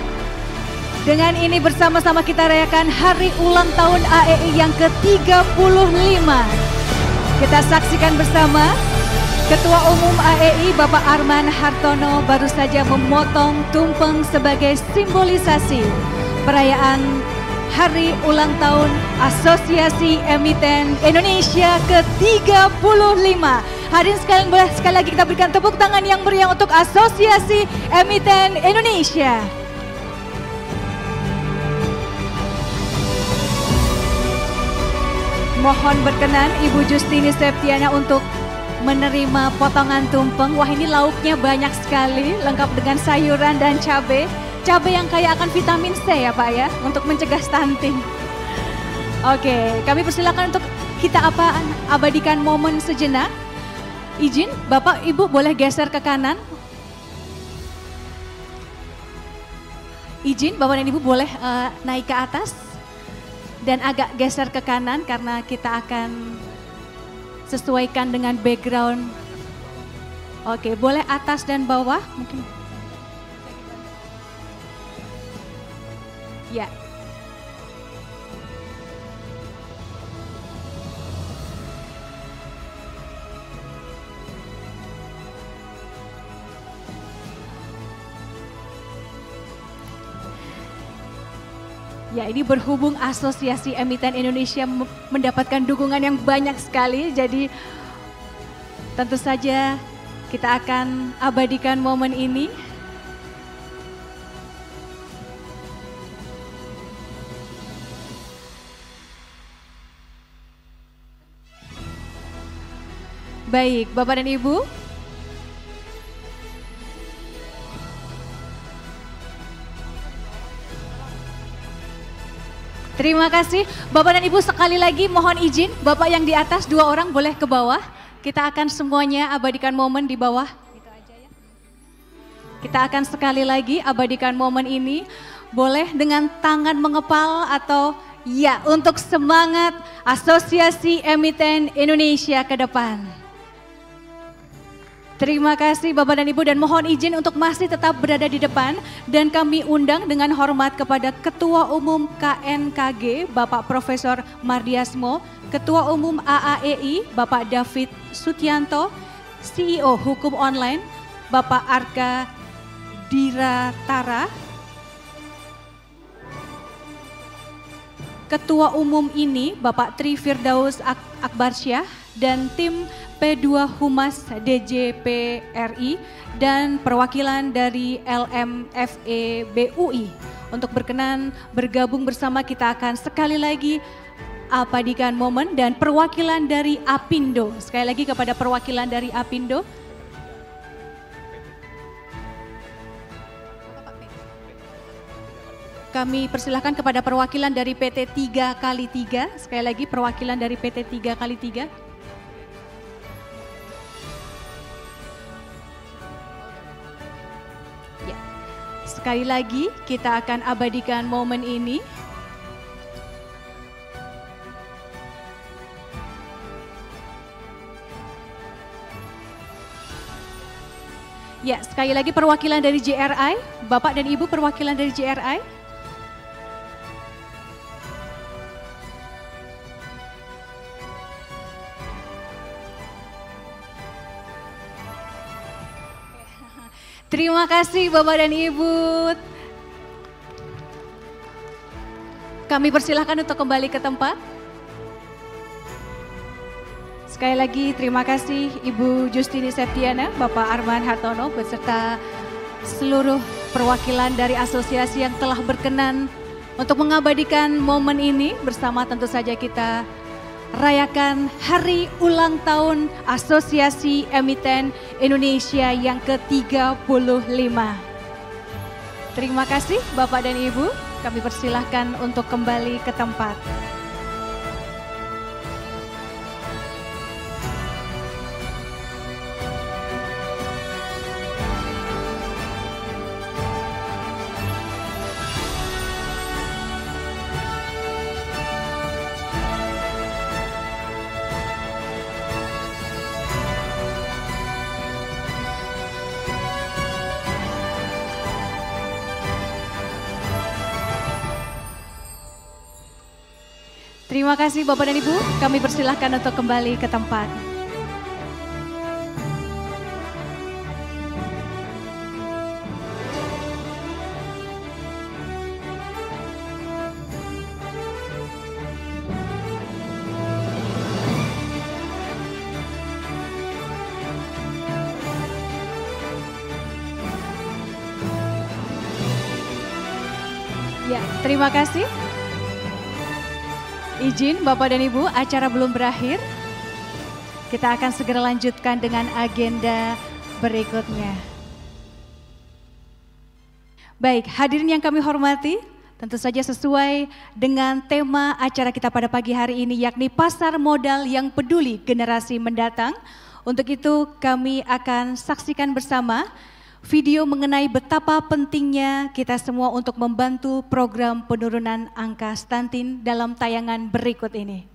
Dengan ini bersama-sama kita rayakan hari ulang tahun AEI yang ke-35. Kita saksikan bersama Ketua Umum AEI Bapak Arman Hartono baru saja memotong tumpeng sebagai simbolisasi perayaan hari ulang tahun Asosiasi Emiten Indonesia ke-35. Hadirin sekalian boleh sekali lagi kita berikan tepuk tangan yang meriah untuk Asosiasi Emiten Indonesia. Mohon berkenan Ibu Justini Septiana untuk menerima potongan tumpeng. Wah, ini lauknya banyak sekali, lengkap dengan sayuran dan cabai. Cabai yang kaya akan vitamin C ya Pak ya, untuk mencegah stunting. Oke, kami persilakan untuk kita abadikan momen sejenak. Izin Bapak Ibu boleh geser ke kanan. Izin Bapak dan Ibu boleh naik ke atas dan agak geser ke kanan karena kita akan sesuaikan dengan background. Oke, boleh atas dan bawah mungkin. Ya. Ya, ini berhubung Asosiasi Emiten Indonesia mendapatkan dukungan yang banyak sekali, jadi tentu saja kita akan abadikan momen ini. Baik, Bapak dan Ibu. Terima kasih Bapak dan Ibu, sekali lagi mohon izin Bapak yang di atas 2 orang boleh ke bawah. Kita akan semuanya abadikan momen di bawah. Kita akan sekali lagi abadikan momen ini. Boleh dengan tangan mengepal atau ya untuk semangat Asosiasi Emiten Indonesia ke depan. Terima kasih Bapak dan Ibu dan mohon izin untuk masih tetap berada di depan dan kami undang dengan hormat kepada Ketua Umum KNKG Bapak Profesor Mardiasmo, Ketua Umum AAEI Bapak David Sutianto, CEO Hukum Online Bapak Arka Diratara, Ketua Umum ini Bapak Tri Firdaus Akbarsyah dan tim P2 Humas DJP RI dan perwakilan dari LMFE BUI. Untuk berkenan bergabung bersama kita akan sekali lagi abadikan momen dan perwakilan dari Apindo. Sekali lagi kepada perwakilan dari Apindo. Kami persilahkan kepada perwakilan dari PT 3x3. Sekali lagi perwakilan dari PT 3x3. Sekali lagi kita akan abadikan momen ini. Ya, sekali lagi perwakilan dari JRI, Bapak dan Ibu perwakilan dari JRI. Terima kasih Bapak dan Ibu. Kami persilahkan untuk kembali ke tempat. Sekali lagi terima kasih Ibu Justini Septiana, Bapak Arman Hartono beserta seluruh perwakilan dari asosiasi yang telah berkenan untuk mengabadikan momen ini bersama. Tentu saja kita rayakan hari ulang tahun Asosiasi Emiten Indonesia yang ke-35. Terima kasih Bapak dan Ibu, kami persilahkan untuk kembali ke tempat. Terima kasih Bapak dan Ibu, kami persilahkan untuk kembali ke tempat. Ya, terima kasih. Izin Bapak dan Ibu, acara belum berakhir. Kita akan segera lanjutkan dengan agenda berikutnya. Baik, hadirin yang kami hormati, tentu saja sesuai dengan tema acara kita pada pagi hari ini, yakni Pasar Modal yang Peduli Generasi Mendatang. Untuk itu kami akan saksikan bersama video mengenai betapa pentingnya kita semua untuk membantu program penurunan angka stunting dalam tayangan berikut ini.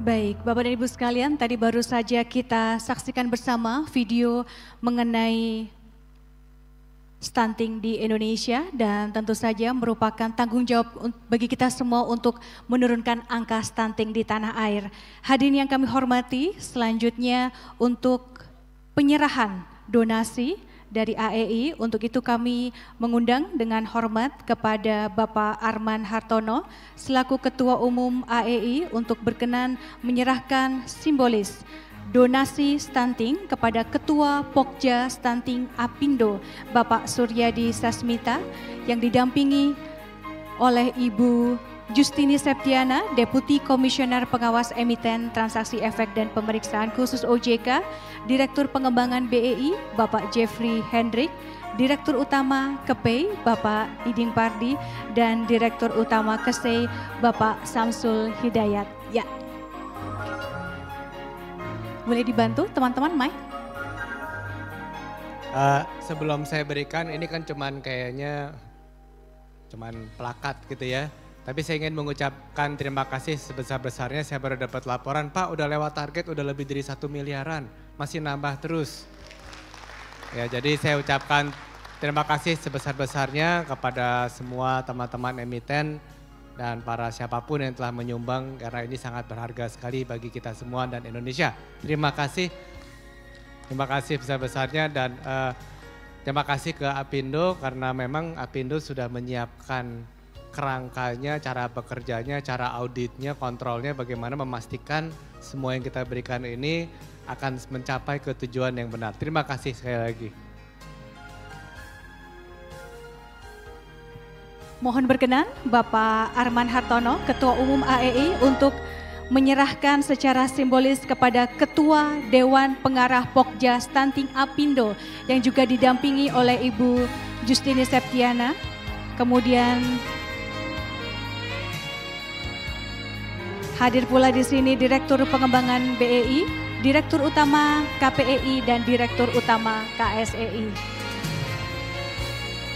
Baik, Bapak dan Ibu sekalian, tadi baru saja kita saksikan bersama video mengenai stunting di Indonesia dan tentu saja merupakan tanggung jawab bagi kita semua untuk menurunkan angka stunting di tanah air. Hadirin yang kami hormati, selanjutnya untuk penyerahan donasi dari AEI, untuk itu kami mengundang dengan hormat kepada Bapak Arman Hartono selaku Ketua Umum AEI untuk berkenan menyerahkan simbolis donasi stunting kepada Ketua Pokja Stunting Apindo Bapak Suryadi Sasmita yang didampingi oleh Ibu Justini Septiana, Deputi Komisioner Pengawas Emiten Transaksi Efek dan Pemeriksaan Khusus OJK, Direktur Pengembangan BEI Bapak Jeffrey Hendrik, Direktur Utama KEPEI Bapak Iding Pardi, dan Direktur Utama KESEI Bapak Samsul Hidayat. Ya, boleh dibantu teman-teman, Mike? Sebelum saya berikan, ini kan cuman kayaknya plakat gitu ya. Tapi saya ingin mengucapkan terima kasih sebesar-besarnya. Saya baru dapat laporan, Pak udah lewat target, udah lebih dari 1 miliaran, masih nambah terus. Ya, jadi saya ucapkan terima kasih sebesar-besarnya kepada semua teman-teman emiten dan para siapapun yang telah menyumbang, karena ini sangat berharga sekali bagi kita semua dan Indonesia. Terima kasih besar-besarnya. Dan Terima kasih ke Apindo karena memang Apindo sudah menyiapkan kerangkanya, cara bekerjanya, cara auditnya, kontrolnya, bagaimana memastikan semua yang kita berikan ini akan mencapai ke tujuan yang benar. Terima kasih sekali lagi. Mohon berkenan Bapak Arman Hartono, Ketua Umum AEI, untuk menyerahkan secara simbolis kepada Ketua Dewan Pengarah Pokja Stunting Apindo yang juga didampingi oleh Ibu Justini Septiana. Kemudian hadir pula di sini Direktur Pengembangan BEI, Direktur Utama KPEI dan Direktur Utama KSEI.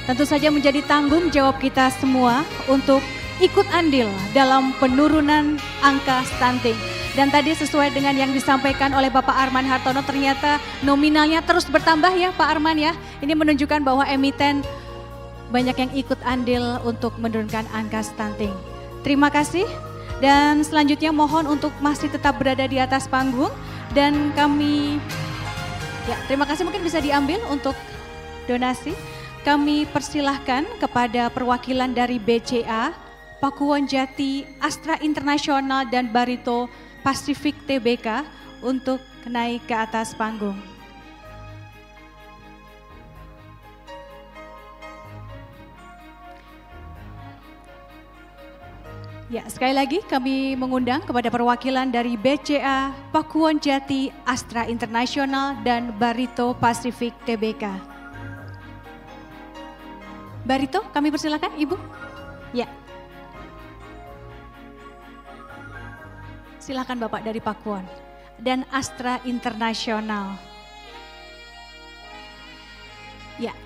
Tentu saja menjadi tanggung jawab kita semua untuk ikut andil dalam penurunan angka stunting. Dan tadi sesuai dengan yang disampaikan oleh Bapak Arman Hartono, ternyata nominalnya terus bertambah ya Pak Arman ya. Ini menunjukkan bahwa emiten banyak yang ikut andil untuk menurunkan angka stunting. Terima kasih dan selanjutnya mohon untuk masih tetap berada di atas panggung. Dan kami, ya terima kasih, mungkin bisa diambil untuk donasi. Kami persilahkan kepada perwakilan dari BCA, Pakuwon Jati, Astra Internasional dan Barito Pacific TBK untuk naik ke atas panggung. Ya, sekali lagi kami mengundang kepada perwakilan dari BCA, Pakuwon Jati, Astra Internasional dan Barito Pacific TBK. Barito, kami persilakan Ibu. Ya. Silakan Bapak dari Pakuwon dan Astra Internasional. Ya.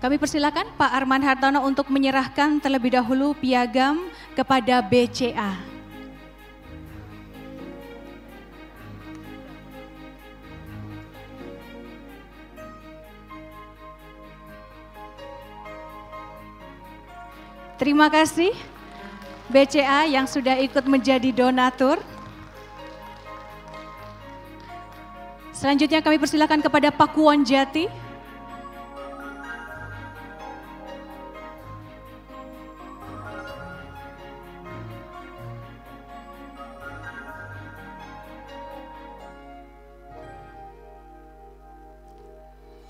Kami persilakan Pak Arman Hartono untuk menyerahkan terlebih dahulu piagam kepada BCA. Terima kasih BCA yang sudah ikut menjadi donatur. Selanjutnya kami persilakan kepada Pakuwon Jati.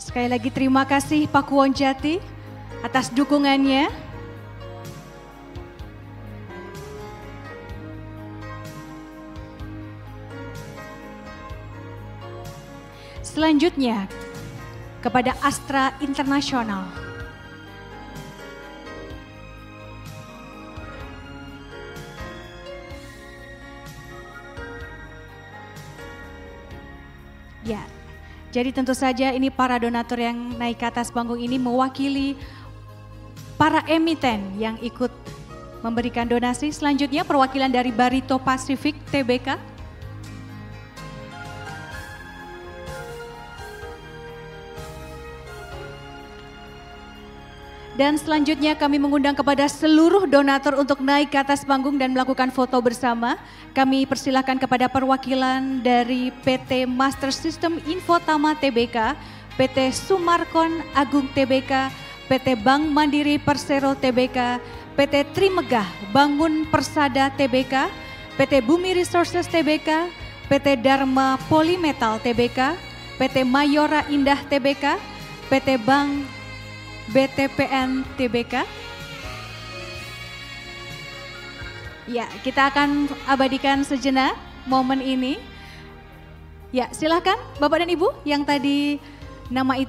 Sekali lagi terima kasih Pakuwon Jati atas dukungannya. Selanjutnya kepada Astra Internasional. Ya, jadi tentu saja ini para donatur yang naik ke atas panggung ini mewakili para emiten yang ikut memberikan donasi. Selanjutnya perwakilan dari Barito Pacific TBK. Dan selanjutnya kami mengundang kepada seluruh donatur untuk naik ke atas panggung dan melakukan foto bersama. Kami persilakan kepada perwakilan dari PT Master System Infotama TBK, PT Sumarkon Agung TBK, PT Bank Mandiri Persero TBK, PT Trimegah Bangun Persada TBK, PT Bumi Resources TBK, PT Dharma Polymetal TBK, PT Mayora Indah TBK, PT Bank BTPN TBK. Ya, kita akan abadikan sejenak momen ini. Ya, silakan Bapak dan Ibu yang tadi nama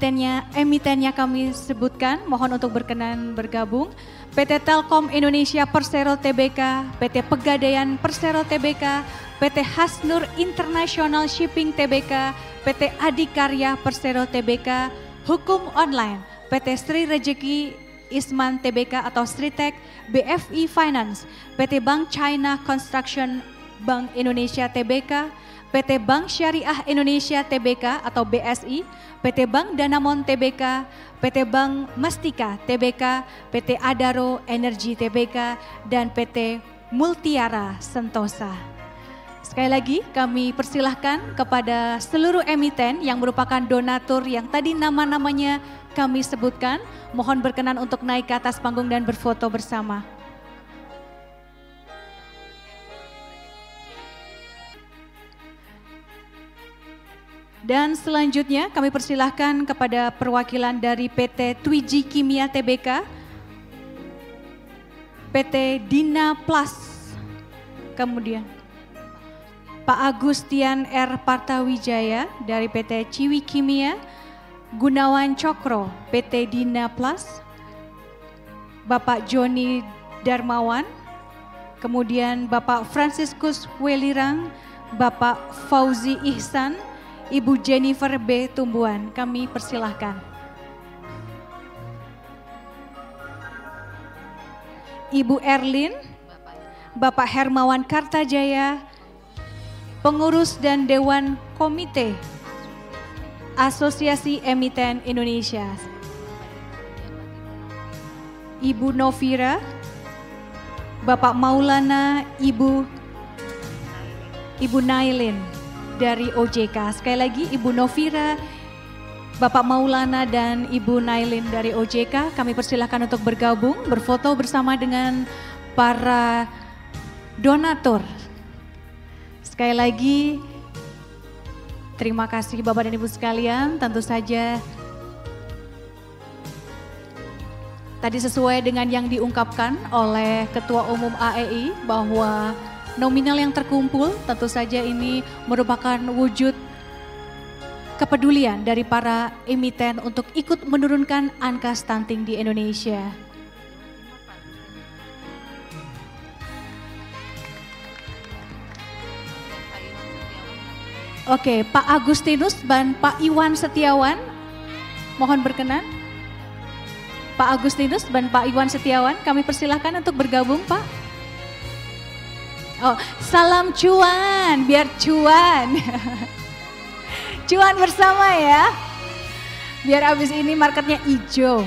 emitennya kami sebutkan, mohon untuk berkenan bergabung. PT Telkom Indonesia Persero TBK, PT Pegadaian Persero TBK, PT Hasnur International Shipping TBK, PT Adikarya Persero TBK, Hukum Online, PT Sri Rejeki Isman TBK atau Sritek, BFI Finance, PT Bank China Construction Bank Indonesia TBK, PT Bank Syariah Indonesia TBK atau BSI, PT Bank Danamon TBK, PT Bank Mestika TBK, PT Adaro Energi TBK, dan PT Multiara Sentosa. Sekali lagi kami persilahkan kepada seluruh emiten yang merupakan donatur yang tadi nama-namanya kami sebutkan. Mohon berkenan untuk naik ke atas panggung dan berfoto bersama. Dan selanjutnya kami persilahkan kepada perwakilan dari PT Twiji Kimia Tbk, PT Dina Plus, kemudian Pak Agustian R. Partawijaya dari PT Ciwi Kimia, Gunawan Cokro, PT Dina Plus, Bapak Joni Darmawan, kemudian Bapak Franciscus Welirang, Bapak Fauzi Ihsan, Ibu Jennifer B. Tumbuhan, kami persilahkan. Ibu Erlin, Bapak Hermawan Kartajaya, Pengurus dan Dewan Komite Asosiasi Emiten Indonesia. Ibu Novira, Bapak Maulana, Ibu Nailin dari OJK. Sekali lagi Ibu Novira, Bapak Maulana dan Ibu Nailin dari OJK, kami persilahkan untuk bergabung, berfoto bersama dengan para donatur. Sekali lagi, terima kasih Bapak dan Ibu sekalian, tentu saja tadi sesuai dengan yang diungkapkan oleh Ketua Umum AEI bahwa nominal yang terkumpul tentu saja ini merupakan wujud kepedulian dari para emiten untuk ikut menurunkan angka stunting di Indonesia. Oke, Pak Agustinus dan Pak Iwan Setiawan, mohon berkenan. Pak Agustinus dan Pak Iwan Setiawan, kami persilahkan untuk bergabung, Pak. Oh, salam cuan, biar cuan. Cuan bersama ya, biar abis ini marketnya hijau.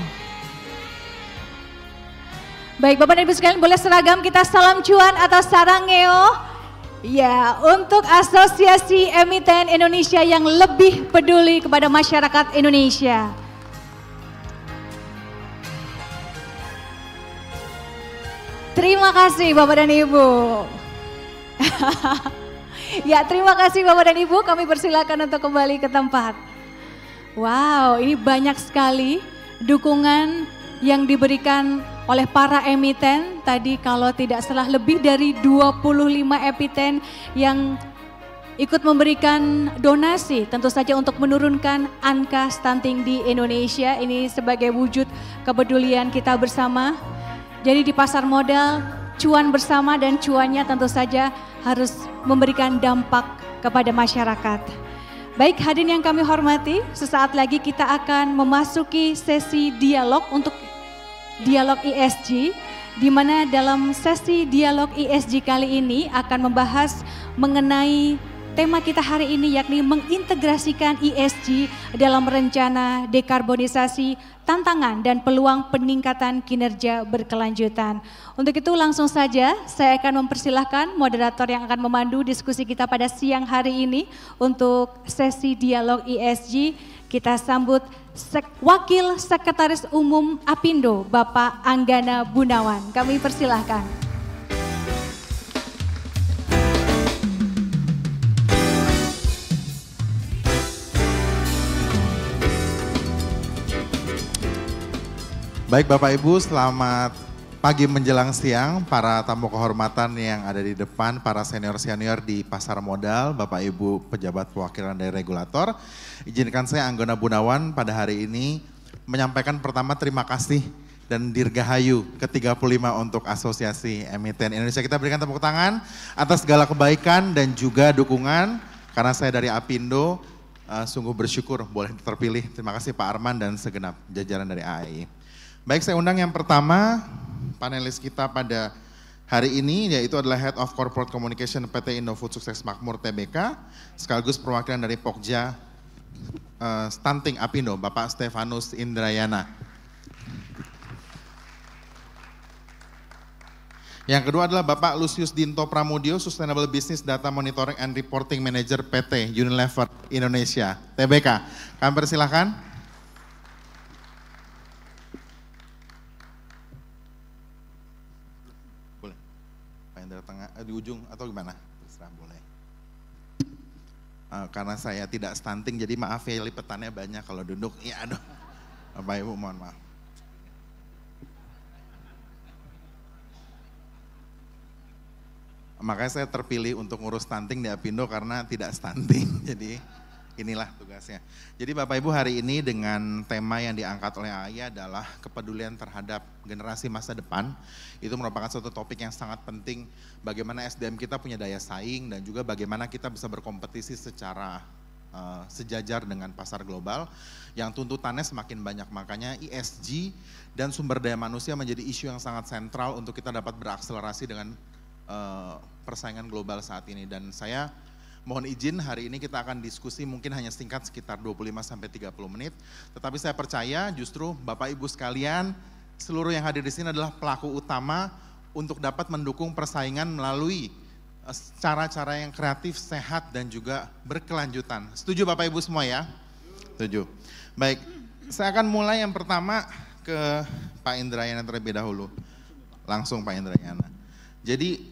Baik, Bapak dan Ibu sekalian, boleh seragam kita salam cuan atau sarangeo? Ya, untuk Asosiasi Emiten Indonesia yang lebih peduli kepada masyarakat Indonesia. Terima kasih Bapak dan Ibu. Ya, terima kasih Bapak dan Ibu, kami persilakan untuk kembali ke tempat. Wow, ini banyak sekali dukungan yang diberikan oleh para emiten. Tadi kalau tidak salah lebih dari 25 emiten yang ikut memberikan donasi tentu saja untuk menurunkan angka stunting di Indonesia. Ini sebagai wujud kepedulian kita bersama. Jadi di pasar modal cuan bersama dan cuannya tentu saja harus memberikan dampak kepada masyarakat. Baik hadirin yang kami hormati, sesaat lagi kita akan memasuki sesi dialog untuk Dialog ESG, di mana dalam sesi Dialog ESG kali ini akan membahas mengenai tema kita hari ini, yakni mengintegrasikan ESG dalam rencana dekarbonisasi, tantangan dan peluang peningkatan kinerja berkelanjutan. Untuk itu langsung saja saya akan mempersilahkan moderator yang akan memandu diskusi kita pada siang hari ini untuk sesi Dialog ESG. Kita sambut Wakil Sekretaris Umum Apindo, Bapak Anggana Gunawan. Kami persilahkan. Baik Bapak Ibu, selamat pagi menjelang siang, para tamu kehormatan yang ada di depan, para senior-senior di pasar modal, Bapak Ibu pejabat perwakilan dari regulator. Izinkan saya Anggana Gunawan pada hari ini menyampaikan pertama terima kasih dan dirgahayu ke-35 untuk Asosiasi Emiten Indonesia. Kita berikan tepuk tangan atas segala kebaikan dan juga dukungan, karena saya dari Apindo sungguh bersyukur boleh terpilih. Terima kasih Pak Arman dan segenap jajaran dari AEI. Baik, saya undang yang pertama panelis kita pada hari ini, yaitu adalah Head of Corporate Communication PT Indofood Sukses Makmur Tbk, sekaligus perwakilan dari Pokja Stunting Apindo, Bapak Stefanus Indrayana. Yang kedua adalah Bapak Lucius Dinto Pramudio, Sustainable Business Data Monitoring and Reporting Manager PT Unilever Indonesia, TBK. Kami persilahkan. Boleh, Pak Indra tengah, di ujung atau gimana? Terserah, boleh. Karena saya tidak stunting, jadi maaf ya lipetannya banyak kalau duduk. Ya aduh, Bapak Ibu mohon maaf. Makanya saya terpilih untuk ngurus stunting di Apindo karena tidak stunting, jadi inilah tugasnya. Jadi Bapak Ibu, hari ini dengan tema yang diangkat oleh AAI adalah kepedulian terhadap generasi masa depan. Itu merupakan suatu topik yang sangat penting, bagaimana SDM kita punya daya saing dan juga bagaimana kita bisa berkompetisi secara sejajar dengan pasar global yang tuntutannya semakin banyak. Makanya ESG dan sumber daya manusia menjadi isu yang sangat sentral untuk kita dapat berakselerasi dengan persaingan global saat ini. Dan saya mohon izin hari ini kita akan diskusi mungkin hanya singkat sekitar 25-30 menit. Tetapi saya percaya justru Bapak Ibu sekalian seluruh yang hadir di sini adalah pelaku utama untuk dapat mendukung persaingan melalui cara-cara yang kreatif, sehat dan juga berkelanjutan. Setuju Bapak Ibu semua ya? Setuju. Baik, saya akan mulai yang pertama ke Pak Indrayana terlebih dahulu. Langsung Pak Indrayana. Jadi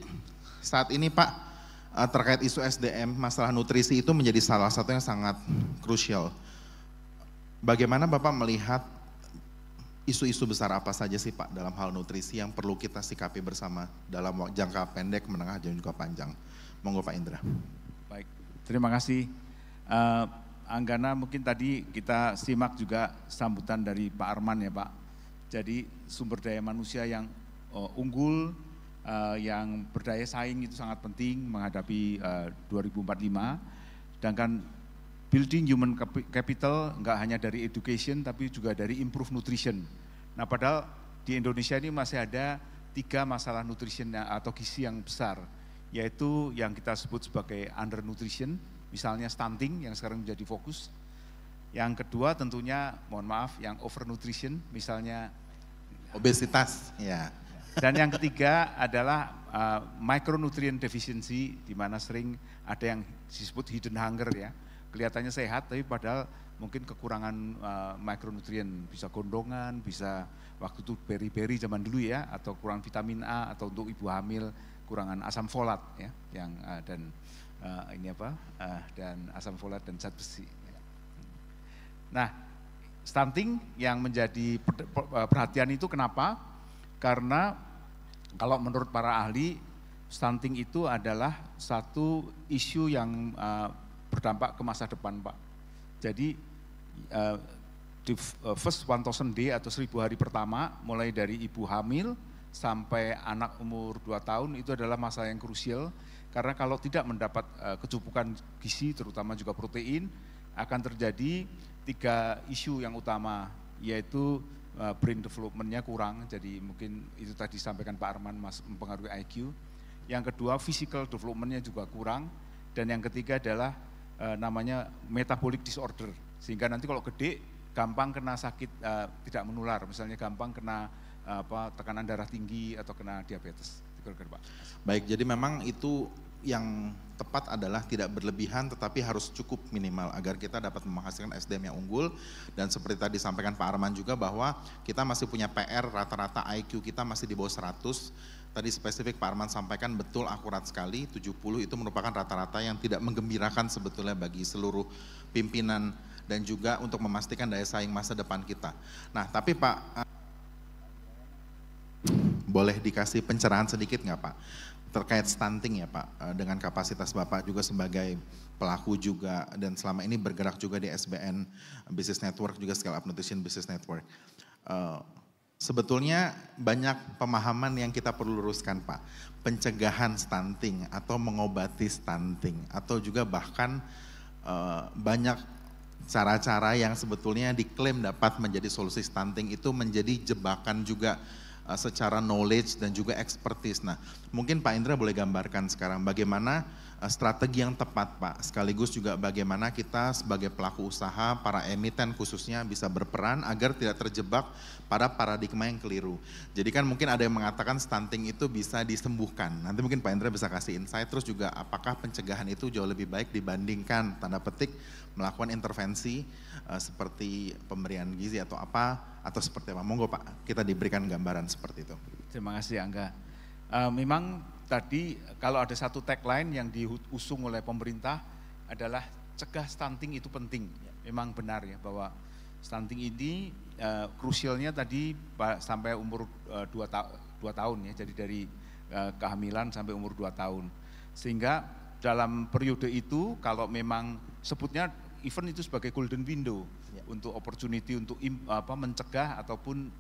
saat ini Pak, terkait isu SDM, masalah nutrisi itu menjadi salah satu yang sangat krusial. Bagaimana Bapak melihat isu-isu besar apa saja sih Pak dalam hal nutrisi yang perlu kita sikapi bersama dalam jangka pendek, menengah, dan juga panjang? Monggo Pak Indra. Baik, terima kasih. Anggana, mungkin tadi kita simak juga sambutan dari Pak Arman ya Pak. Jadi sumber daya manusia yang unggul, yang berdaya saing itu sangat penting menghadapi 2045. Sedangkan building human capital enggak hanya dari education tapi juga dari improve nutrition. Nah padahal di Indonesia ini masih ada 3 masalah nutrition atau gizi yang besar, yaitu yang kita sebut sebagai undernutrition, misalnya stunting yang sekarang menjadi fokus. Yang kedua tentunya mohon maaf yang overnutrition, misalnya obesitas ya. Dan yang ketiga adalah micronutrient deficiency, di mana sering ada yang disebut hidden hunger ya. Kelihatannya sehat, tapi padahal mungkin kekurangan micronutrient, bisa gondongan, bisa waktu itu beri-beri zaman dulu ya, atau kurang vitamin A, atau untuk ibu hamil kurangan asam folat ya, yang dan dan asam folat dan zat besi. Nah, stunting yang menjadi perhatian itu kenapa? Karena kalau menurut para ahli, stunting itu adalah satu isu yang berdampak ke masa depan Pak. Jadi di first 1000 day atau 1000 hari pertama, mulai dari ibu hamil sampai anak umur 2 tahun itu adalah masa yang krusial. Karena kalau tidak mendapat kecukupan gizi, terutama juga protein, akan terjadi 3 isu yang utama, yaitu brain development-nya kurang, jadi mungkin itu tadi disampaikan Pak Arman mempengaruhi IQ. Yang kedua physical development-nya juga kurang, dan yang ketiga adalah namanya metabolic disorder, sehingga nanti kalau gede gampang kena sakit tidak menular, misalnya gampang kena tekanan darah tinggi atau kena diabetes. Baik, jadi memang itu yang tepat adalah tidak berlebihan tetapi harus cukup minimal agar kita dapat menghasilkan SDM yang unggul. Dan seperti tadi disampaikan Pak Arman juga bahwa kita masih punya PR, rata-rata IQ kita masih di bawah 100. Tadi spesifik Pak Arman sampaikan betul, akurat sekali, 70 itu merupakan rata-rata yang tidak menggembirakan sebetulnya bagi seluruh pimpinan dan juga untuk memastikan daya saing masa depan kita. Nah tapi Pak, boleh dikasih pencerahan sedikit nggak Pak? Terkait stunting ya Pak, dengan kapasitas Bapak juga sebagai pelaku juga dan selama ini bergerak juga di SBN Business Network, juga Scale Up Nutrition Business Network. Sebetulnya banyak pemahaman yang kita perlu luruskan Pak. Pencegahan stunting atau mengobati stunting atau juga bahkan banyak cara-cara yang sebetulnya diklaim dapat menjadi solusi stunting itu menjadi jebakan juga secara knowledge dan juga expertise. Nah, mungkin Pak Indra boleh gambarkan sekarang bagaimana strategi yang tepat Pak, sekaligus juga bagaimana kita sebagai pelaku usaha, para emiten khususnya bisa berperan agar tidak terjebak pada paradigma yang keliru. Jadi kan mungkin ada yang mengatakan stunting itu bisa disembuhkan, nanti mungkin Pak Indra bisa kasih insight, terus juga apakah pencegahan itu jauh lebih baik dibandingkan tanda petik melakukan intervensi seperti pemberian gizi atau apa, atau seperti apa. Monggo Pak, kita diberikan gambaran seperti itu. Terima kasih Angga. Memang tadi kalau ada satu tagline yang diusung oleh pemerintah adalah cegah stunting itu penting. Memang benar ya bahwa stunting ini krusialnya tadi sampai umur 2 tahun ya, jadi dari kehamilan sampai umur 2 tahun. Sehingga dalam periode itu kalau memang sebutnya event itu sebagai golden window untuk opportunity untuk mencegah ataupun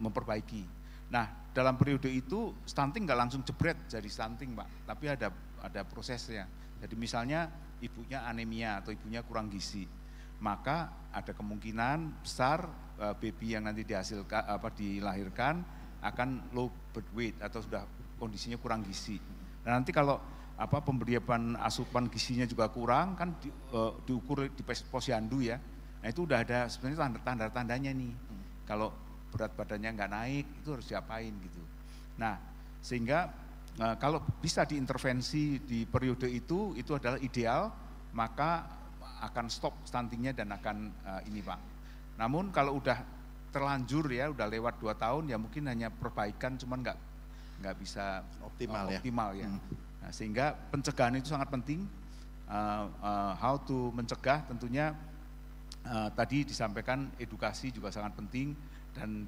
memperbaiki. Nah, dalam periode itu stunting nggak langsung jebret jadi stunting Pak, tapi ada prosesnya. Jadi misalnya ibunya anemia atau ibunya kurang gizi, maka ada kemungkinan besar baby yang nanti dilahirkan akan low birth weight atau sudah kondisinya kurang gizi. Nah, nanti kalau pemberian asupan gizinya juga kurang kan diukur di posyandu ya. Nah, itu udah ada sebenarnya tanda-tandanya nih. Kalau berat badannya nggak naik, itu harus diapain gitu. Nah, sehingga kalau bisa diintervensi di periode itu adalah ideal, maka akan stop stuntingnya dan akan ini Pak. Namun kalau udah terlanjur ya, udah lewat 2 tahun ya mungkin hanya perbaikan, cuman nggak bisa optimal ya. Nah, sehingga pencegahan itu sangat penting. How to mencegah tentunya tadi disampaikan edukasi juga sangat penting. Dan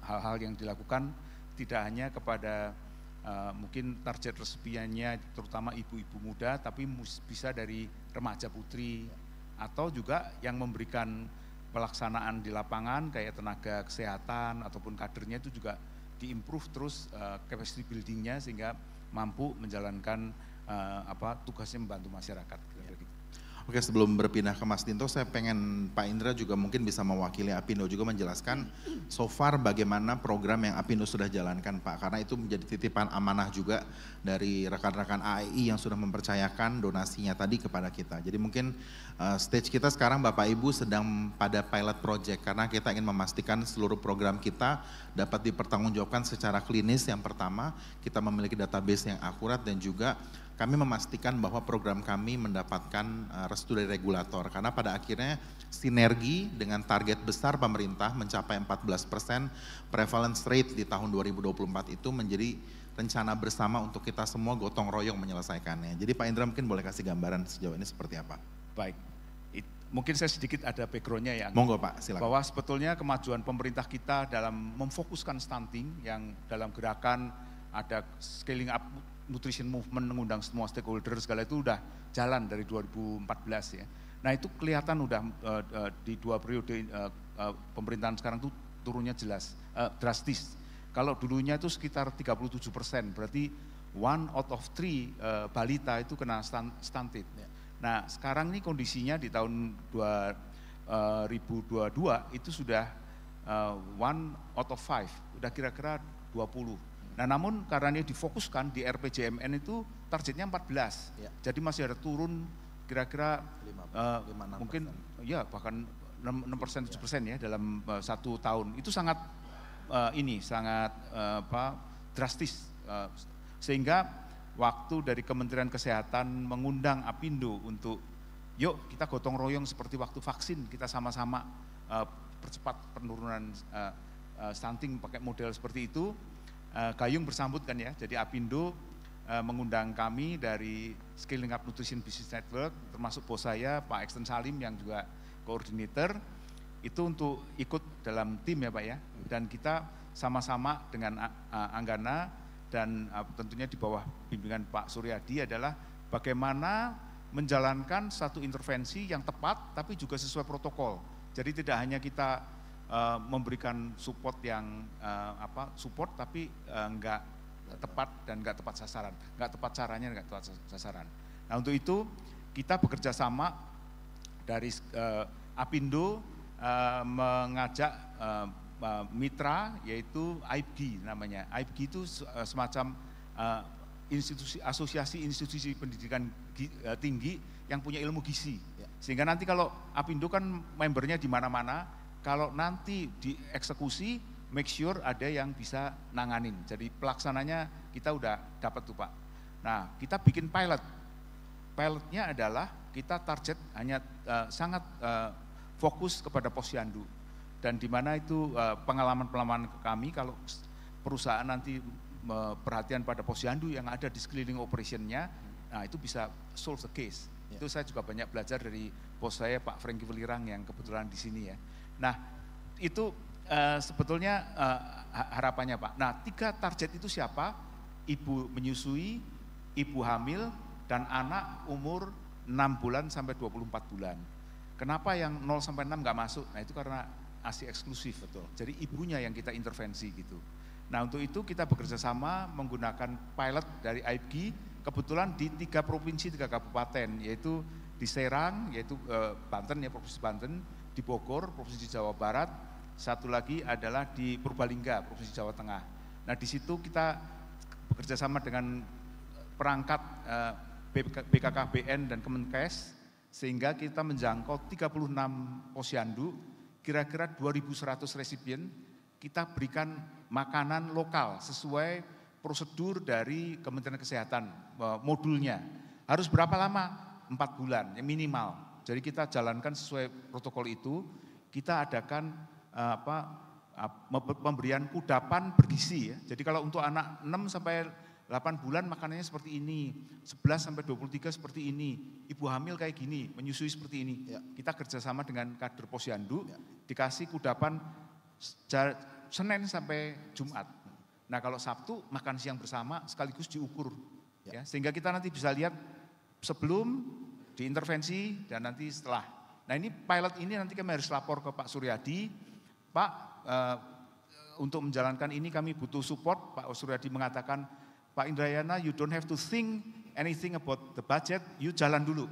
hal-hal yang dilakukan tidak hanya kepada mungkin target resepiannya terutama ibu-ibu muda, tapi bisa dari remaja putri atau juga yang memberikan pelaksanaan di lapangan kayak tenaga kesehatan ataupun kadernya itu juga diimprove terus capacity buildingnya sehingga mampu menjalankan tugasnya membantu masyarakat. Oke, sebelum berpindah ke Mas Dinto, saya pengen Pak Indra juga mungkin bisa mewakili Apindo juga menjelaskan so far bagaimana program yang Apindo sudah jalankan Pak, karena itu menjadi titipan amanah juga dari rekan-rekan AEI yang sudah mempercayakan donasinya tadi kepada kita. Jadi mungkin stage kita sekarang Bapak Ibu sedang pada pilot project karena kita ingin memastikan seluruh program kita dapat dipertanggungjawabkan secara klinis. Yang pertama, kita memiliki database yang akurat dan juga kami memastikan bahwa program kami mendapatkan restu dari regulator karena pada akhirnya sinergi dengan target besar pemerintah mencapai 14% prevalence rate di tahun 2024 itu menjadi rencana bersama untuk kita semua gotong royong menyelesaikannya. Jadi Pak Indra mungkin boleh kasih gambaran sejauh ini seperti apa? Baik, mungkin saya sedikit ada backgroundnya ya. Monggo Pak, silakan. Bahwa sebetulnya kemajuan pemerintah kita dalam memfokuskan stunting yang dalam gerakan ada scaling up nutrition movement mengundang semua stakeholder segala itu udah jalan dari 2014 ya. Nah itu kelihatan udah di 2 periode pemerintahan sekarang itu turunnya drastis. Kalau dulunya itu sekitar 37%, berarti 1 out of 3 balita itu kena stunted. Nah sekarang ini kondisinya di tahun 2022 itu sudah 1 out of 5, udah kira-kira 20. Nah namun karena ini difokuskan di RPJMN itu targetnya 14, jadi masih ada turun kira-kira mungkin ya bahkan 6%, 7% ya dalam 1 tahun. Itu sangat drastis sehingga waktu dari Kementerian Kesehatan mengundang Apindo untuk yuk kita gotong royong seperti waktu vaksin, kita sama-sama percepat penurunan stunting pakai model seperti itu. Gayung bersambut kan ya, jadi Apindo mengundang kami dari Scaling Up Nutrition Business Network, termasuk bos saya Pak Exten Salim yang juga koordinator, itu untuk ikut dalam tim ya Pak ya, dan kita sama-sama dengan Anggana dan tentunya di bawah bimbingan Pak Suryadi adalah bagaimana menjalankan satu intervensi yang tepat tapi juga sesuai protokol. Jadi tidak hanya kita memberikan support yang support tapi enggak tepat dan enggak tepat sasaran, enggak tepat caranya, enggak tepat sasaran. Nah untuk itu kita bekerja sama dari Apindo mengajak mitra yaitu AIPGI namanya. AIPGI itu semacam asosiasi institusi pendidikan tinggi yang punya ilmu gizi. Sehingga nanti kalau Apindo kan membernya di mana-mana, kalau nanti dieksekusi, make sure ada yang bisa nanganin. Jadi pelaksananya kita udah dapat tuh Pak. Nah, kita bikin pilot. Pilotnya adalah kita target hanya sangat fokus kepada posyandu. Dan di mana itu pengalaman-pengalaman kami kalau perusahaan nanti perhatian pada posyandu yang ada di sekeliling operationnya, nah itu bisa solve the case. Itu saya juga banyak belajar dari bos saya Pak Franky Welirang yang kebetulan di sini ya. Nah itu sebetulnya harapannya Pak. Nah 3 target itu siapa? Ibu menyusui, ibu hamil, dan anak umur 6 bulan sampai 24 bulan. Kenapa yang 0 sampai 6 nggak masuk? Nah itu karena ASI eksklusif, betul. Jadi ibunya yang kita intervensi gitu. Nah untuk itu kita bekerja sama menggunakan pilot dari AIPGI, kebetulan di 3 provinsi, 3 kabupaten, yaitu di Serang, yaitu Banten ya, Provinsi Banten, di Bogor, Provinsi Jawa Barat, satu lagi adalah di Purbalingga, Provinsi Jawa Tengah. Nah di situ kita bekerja sama dengan perangkat BKKBN dan Kemenkes, sehingga kita menjangkau 36 posyandu, kira-kira 2.100 resipien, kita berikan makanan lokal sesuai prosedur dari Kementerian Kesehatan, modulnya. Harus berapa lama? 4 bulan, ya minimal. Jadi kita jalankan sesuai protokol itu, kita adakan pemberian kudapan bergizi ya. Jadi kalau untuk anak 6 sampai 8 bulan makanannya seperti ini, 11 sampai 23 seperti ini, ibu hamil kayak gini, menyusui seperti ini. Ya. Kita kerjasama dengan kader posyandu, dikasih kudapan Senin sampai Jumat. Nah kalau Sabtu makan siang bersama sekaligus diukur, ya. Sehingga kita nanti bisa lihat sebelum diintervensi dan nanti setelah. Nah ini pilot ini nanti kami harus lapor ke Pak Suryadi, Pak untuk menjalankan ini kami butuh support. Pak Suryadi mengatakan, Pak Indrayana, you don't have to think anything about the budget, you jalan dulu.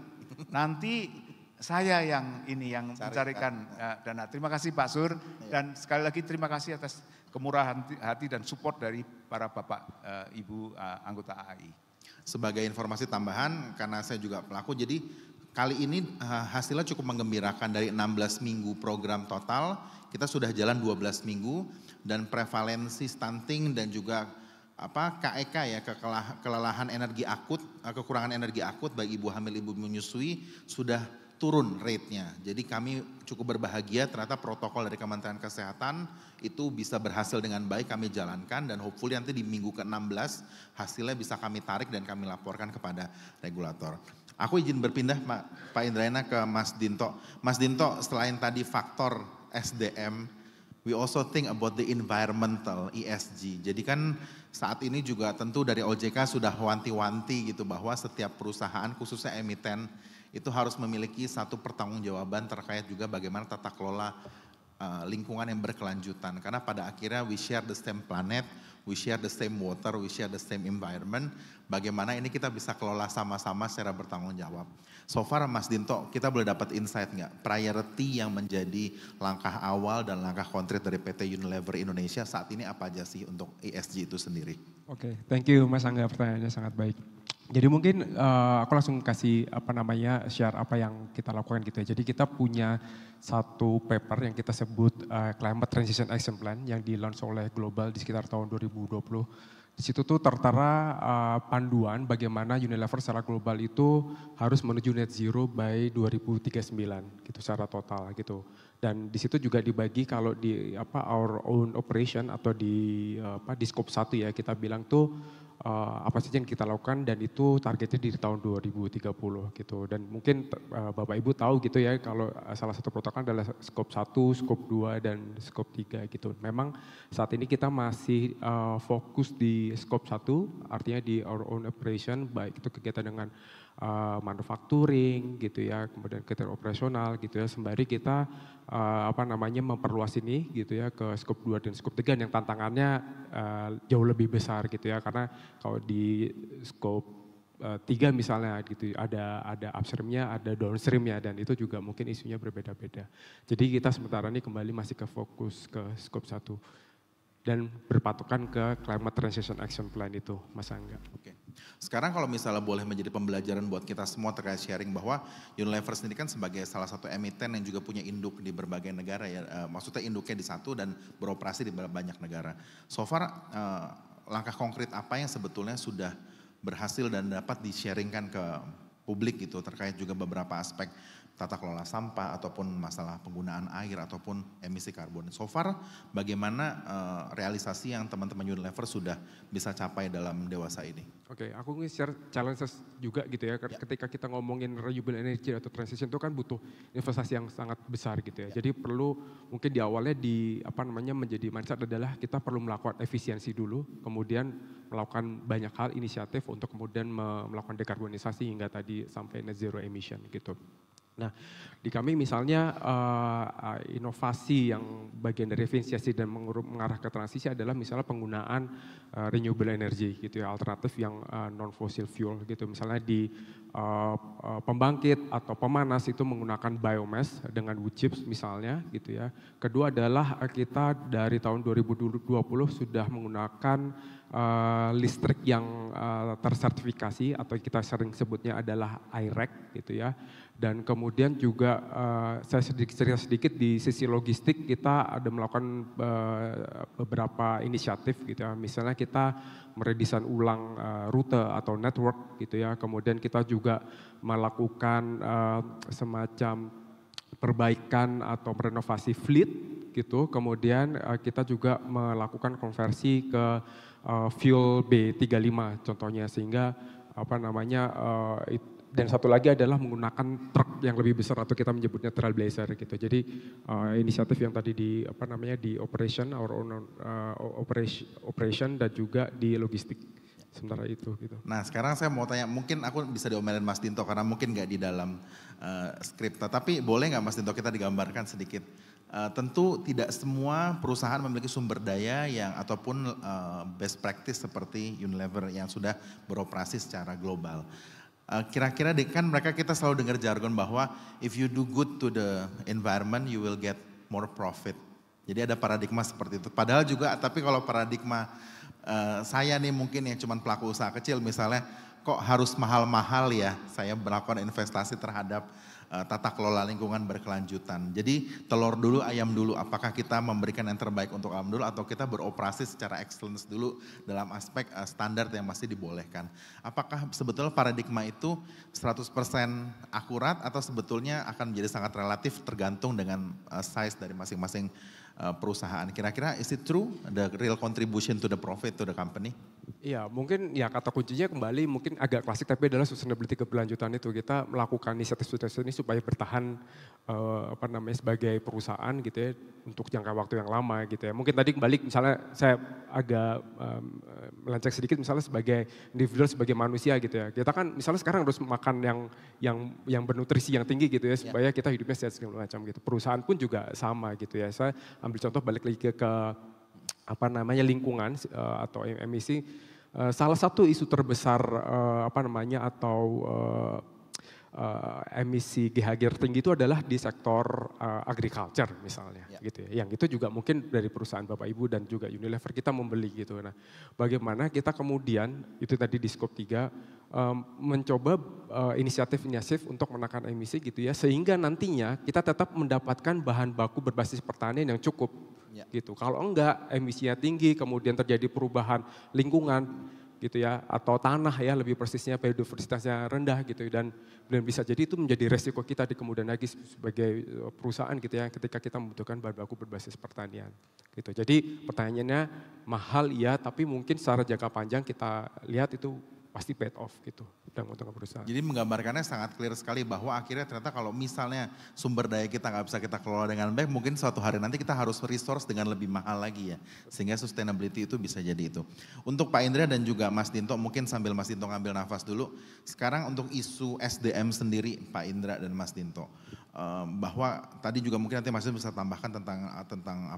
Nanti saya yang mencarikan dana. Terima kasih Pak Sur, dan sekali lagi terima kasih atas kemurahan hati dan support dari para Bapak, Ibu anggota AAI. Sebagai informasi tambahan, karena saya juga pelaku, jadi kali ini hasilnya cukup menggembirakan. Dari 16 minggu program total, kita sudah jalan 12 minggu, dan prevalensi stunting dan juga KEK ya, kelelahan energi akut, kekurangan energi akut bagi ibu hamil, ibu menyusui sudah turun rate-nya. Jadi kami cukup berbahagia ternyata protokol dari Kementerian Kesehatan itu bisa berhasil dengan baik kami jalankan, dan hopefully nanti di minggu ke-16 hasilnya bisa kami tarik dan kami laporkan kepada regulator. Aku izin berpindah Pak Indrayana ke Mas Dinto. Mas Dinto, selain tadi faktor SDM, we also think about the environmental ESG. Jadi kan saat ini juga tentu dari OJK sudah wanti-wanti gitu bahwa setiap perusahaan khususnya emiten itu harus memiliki satu pertanggungjawaban terkait juga bagaimana tata kelola lingkungan yang berkelanjutan. Karena pada akhirnya we share the same planet, we share the same water, we share the same environment. Bagaimana ini kita bisa kelola sama-sama secara bertanggung jawab. So far Mas Dinto, kita boleh dapat insight nggak? Priority yang menjadi langkah awal dan langkah konkret dari PT Unilever Indonesia saat ini apa aja sih untuk ESG itu sendiri? Oke, thank you Mas Angga, pertanyaannya sangat baik. Jadi mungkin aku langsung kasih share apa yang kita lakukan gitu ya. Jadi kita punya satu paper yang kita sebut Climate Transition Action Plan yang di-launch oleh Global di sekitar tahun 2020. Di situ tuh tertera panduan bagaimana Unilever secara global itu harus menuju net zero by 2039 gitu secara total gitu. Dan di situ juga dibagi kalau di our own operation atau di scope 1 ya, kita bilang tuh apa saja yang kita lakukan, dan itu targetnya di tahun 2030 gitu. Dan mungkin Bapak Ibu tahu gitu ya, kalau salah satu protokol adalah scope 1, scope 2 dan scope 3 gitu. Memang saat ini kita masih fokus di scope 1, artinya di our own operation, baik itu kegiatan dengan manufacturing gitu ya, kemudian kegiatan operasional gitu ya, sembari kita memperluas ini gitu ya ke scope 2 dan scope 3 yang tantangannya jauh lebih besar gitu ya, karena kalau di scope 3 misalnya gitu ada upstreamnya, ada downstreamnya, dan itu juga mungkin isunya berbeda-beda. Jadi kita sementara ini kembali masih ke fokus ke scope 1. dan berpatokan ke Climate Transition Action Plan itu, Mas Angga. Oke. Sekarang kalau misalnya boleh menjadi pembelajaran buat kita semua terkait sharing bahwa Unilever sendiri kan sebagai salah satu emiten yang juga punya induk di berbagai negara ya, maksudnya induknya di satu dan beroperasi di banyak negara. So far langkah konkret apa yang sebetulnya sudah berhasil dan dapat di-sharingkan ke publik gitu terkait juga beberapa aspek tata kelola sampah ataupun masalah penggunaan air ataupun emisi karbon. So far bagaimana realisasi yang teman-teman Unilever sudah bisa capai dalam dewasa ini? Oke, aku nge-share challenges juga gitu ya. Ketika kita ngomongin renewable energy atau transition itu kan butuh investasi yang sangat besar gitu ya. Jadi perlu mungkin di awalnya menjadi mindset adalah kita perlu melakukan efisiensi dulu, kemudian melakukan banyak hal inisiatif untuk kemudian melakukan dekarbonisasi hingga tadi sampai net zero emission gitu. Nah, di kami misalnya inovasi yang bagian dari efisiensi dan mengarah ke transisi adalah misalnya penggunaan renewable energy gitu ya, alternatif yang non fossil fuel gitu. Misalnya di pembangkit atau pemanas itu menggunakan biomass dengan wood chips misalnya gitu ya. Kedua adalah kita dari tahun 2020 sudah menggunakan listrik yang tersertifikasi atau kita sering sebutnya adalah I-REC gitu ya. Dan kemudian juga saya cerita sedikit di sisi logistik kita ada melakukan beberapa inisiatif gitu ya. Misalnya kita meredesain ulang rute atau network gitu ya. Kemudian kita juga melakukan semacam perbaikan atau renovasi fleet gitu. Kemudian kita juga melakukan konversi ke fuel B35 contohnya sehingga dan satu lagi adalah menggunakan truk yang lebih besar atau kita menyebutnya trailblazer gitu. Jadi inisiatif yang tadi di operation dan juga di logistik sementara itu gitu. Nah sekarang saya mau tanya, mungkin aku bisa diomelin Mas Dinto karena mungkin nggak di dalam skrip, tapi boleh nggak Mas Dinto kita digambarkan sedikit? Tentu tidak semua perusahaan memiliki sumber daya yang ataupun best practice seperti Unilever yang sudah beroperasi secara global. Kira-kira kan kita selalu dengar jargon bahwa if you do good to the environment you will get more profit. Jadi ada paradigma seperti itu. Padahal juga tapi kalau paradigma saya nih mungkin yang cuma pelaku usaha kecil misalnya kok harus mahal-mahal ya saya melakukan investasi terhadap tata kelola lingkungan berkelanjutan. Jadi telur dulu ayam dulu, apakah kita memberikan yang terbaik untuk alam dulu atau kita beroperasi secara excellence dulu dalam aspek standar yang masih dibolehkan. Apakah sebetulnya paradigma itu 100% akurat atau sebetulnya akan menjadi sangat relatif tergantung dengan size dari masing-masing perusahaan. Kira-kira is it true the real contribution to the profit to the company? Iya, mungkin ya kata kuncinya kembali mungkin agak klasik tapi adalah sustainability keberlanjutan itu. Kita melakukan inisiatif ini supaya bertahan sebagai perusahaan gitu ya untuk jangka waktu yang lama gitu ya. Mungkin tadi kembali misalnya saya agak melenceng sedikit misalnya sebagai individual sebagai manusia gitu ya. Kita kan misalnya sekarang harus makan yang bernutrisi yang tinggi gitu ya supaya kita hidupnya sehat segala macam gitu. Perusahaan pun juga sama gitu ya. Saya ambil contoh balik lagi ke lingkungan atau emisi. Salah satu isu terbesar emisi GHG tertinggi itu adalah di sektor agriculture misalnya gitu ya. Yang itu juga mungkin dari perusahaan Bapak Ibu dan juga Unilever kita membeli gitu. Nah, bagaimana kita kemudian itu tadi di scope 3 mencoba inisiatif untuk menekan emisi gitu ya sehingga nantinya kita tetap mendapatkan bahan baku berbasis pertanian yang cukup gitu. Kalau enggak emisinya tinggi kemudian terjadi perubahan lingkungan gitu ya atau tanah ya lebih persisnya biodiversitasnya rendah gitu dan bisa jadi itu menjadi resiko kita di kemudian lagi sebagai perusahaan gitu ya ketika kita membutuhkan bahan baku berbasis pertanian gitu. Jadi pertanyaannya mahal ya tapi mungkin secara jangka panjang kita lihat itu pasti paid off gitu dan untuk perusahaan. Jadi menggambarkannya sangat clear sekali bahwa akhirnya ternyata kalau misalnya sumber daya kita nggak bisa kita kelola dengan baik, mungkin suatu hari nanti kita harus resource dengan lebih mahal lagi ya. Sehingga sustainability itu bisa jadi itu. Untuk Pak Indra dan juga Mas Dinto, mungkin sambil Mas Dinto ngambil nafas dulu. Sekarang untuk isu SDM sendiri Pak Indra dan Mas Dinto. Bahwa tadi juga mungkin nanti Mas Dinto bisa tambahkan tentang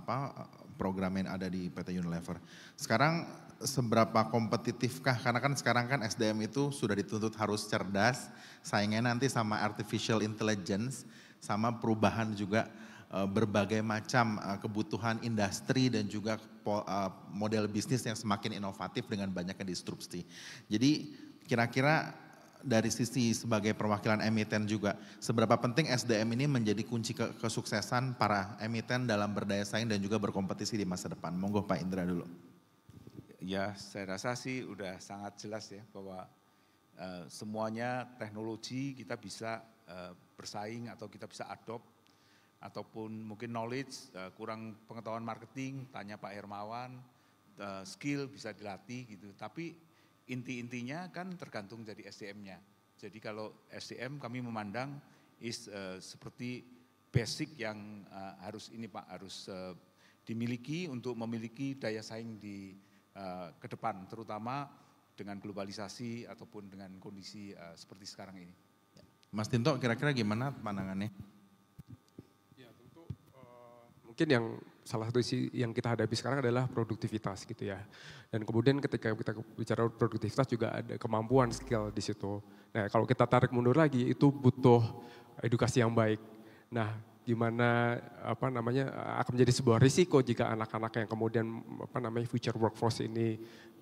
program yang ada di PT Unilever. Sekarang seberapa kompetitifkah, karena kan sekarang kan SDM itu sudah dituntut harus cerdas, saingnya nanti sama artificial intelligence, sama perubahan juga berbagai macam kebutuhan industri dan juga model bisnis yang semakin inovatif dengan banyaknya disrupsi. Jadi kira-kira dari sisi sebagai perwakilan emiten juga, seberapa penting SDM ini menjadi kunci kesuksesan para emiten dalam berdaya saing dan juga berkompetisi di masa depan? Monggo Pak Indra dulu. Ya, saya rasa sih udah sangat jelas ya bahwa semuanya teknologi kita bisa bersaing atau kita bisa adopt, ataupun mungkin knowledge, kurang pengetahuan marketing, tanya Pak Hermawan, skill bisa dilatih gitu. Tapi inti-intinya kan tergantung dari SDM-nya. Jadi kalau SDM kami memandang seperti basic yang harus ini Pak, harus dimiliki untuk memiliki daya saing di ke depan, terutama dengan globalisasi ataupun dengan kondisi seperti sekarang ini. Mas Tinto, kira-kira gimana pandangannya? Ya tentu mungkin yang salah satu isi yang kita hadapi sekarang adalah produktivitas gitu ya. Dan kemudian ketika kita bicara produktivitas juga ada kemampuan skill di situ. Nah kalau kita tarik mundur lagi itu butuh edukasi yang baik. Nah gimana akan menjadi sebuah risiko jika anak-anak yang kemudian future workforce ini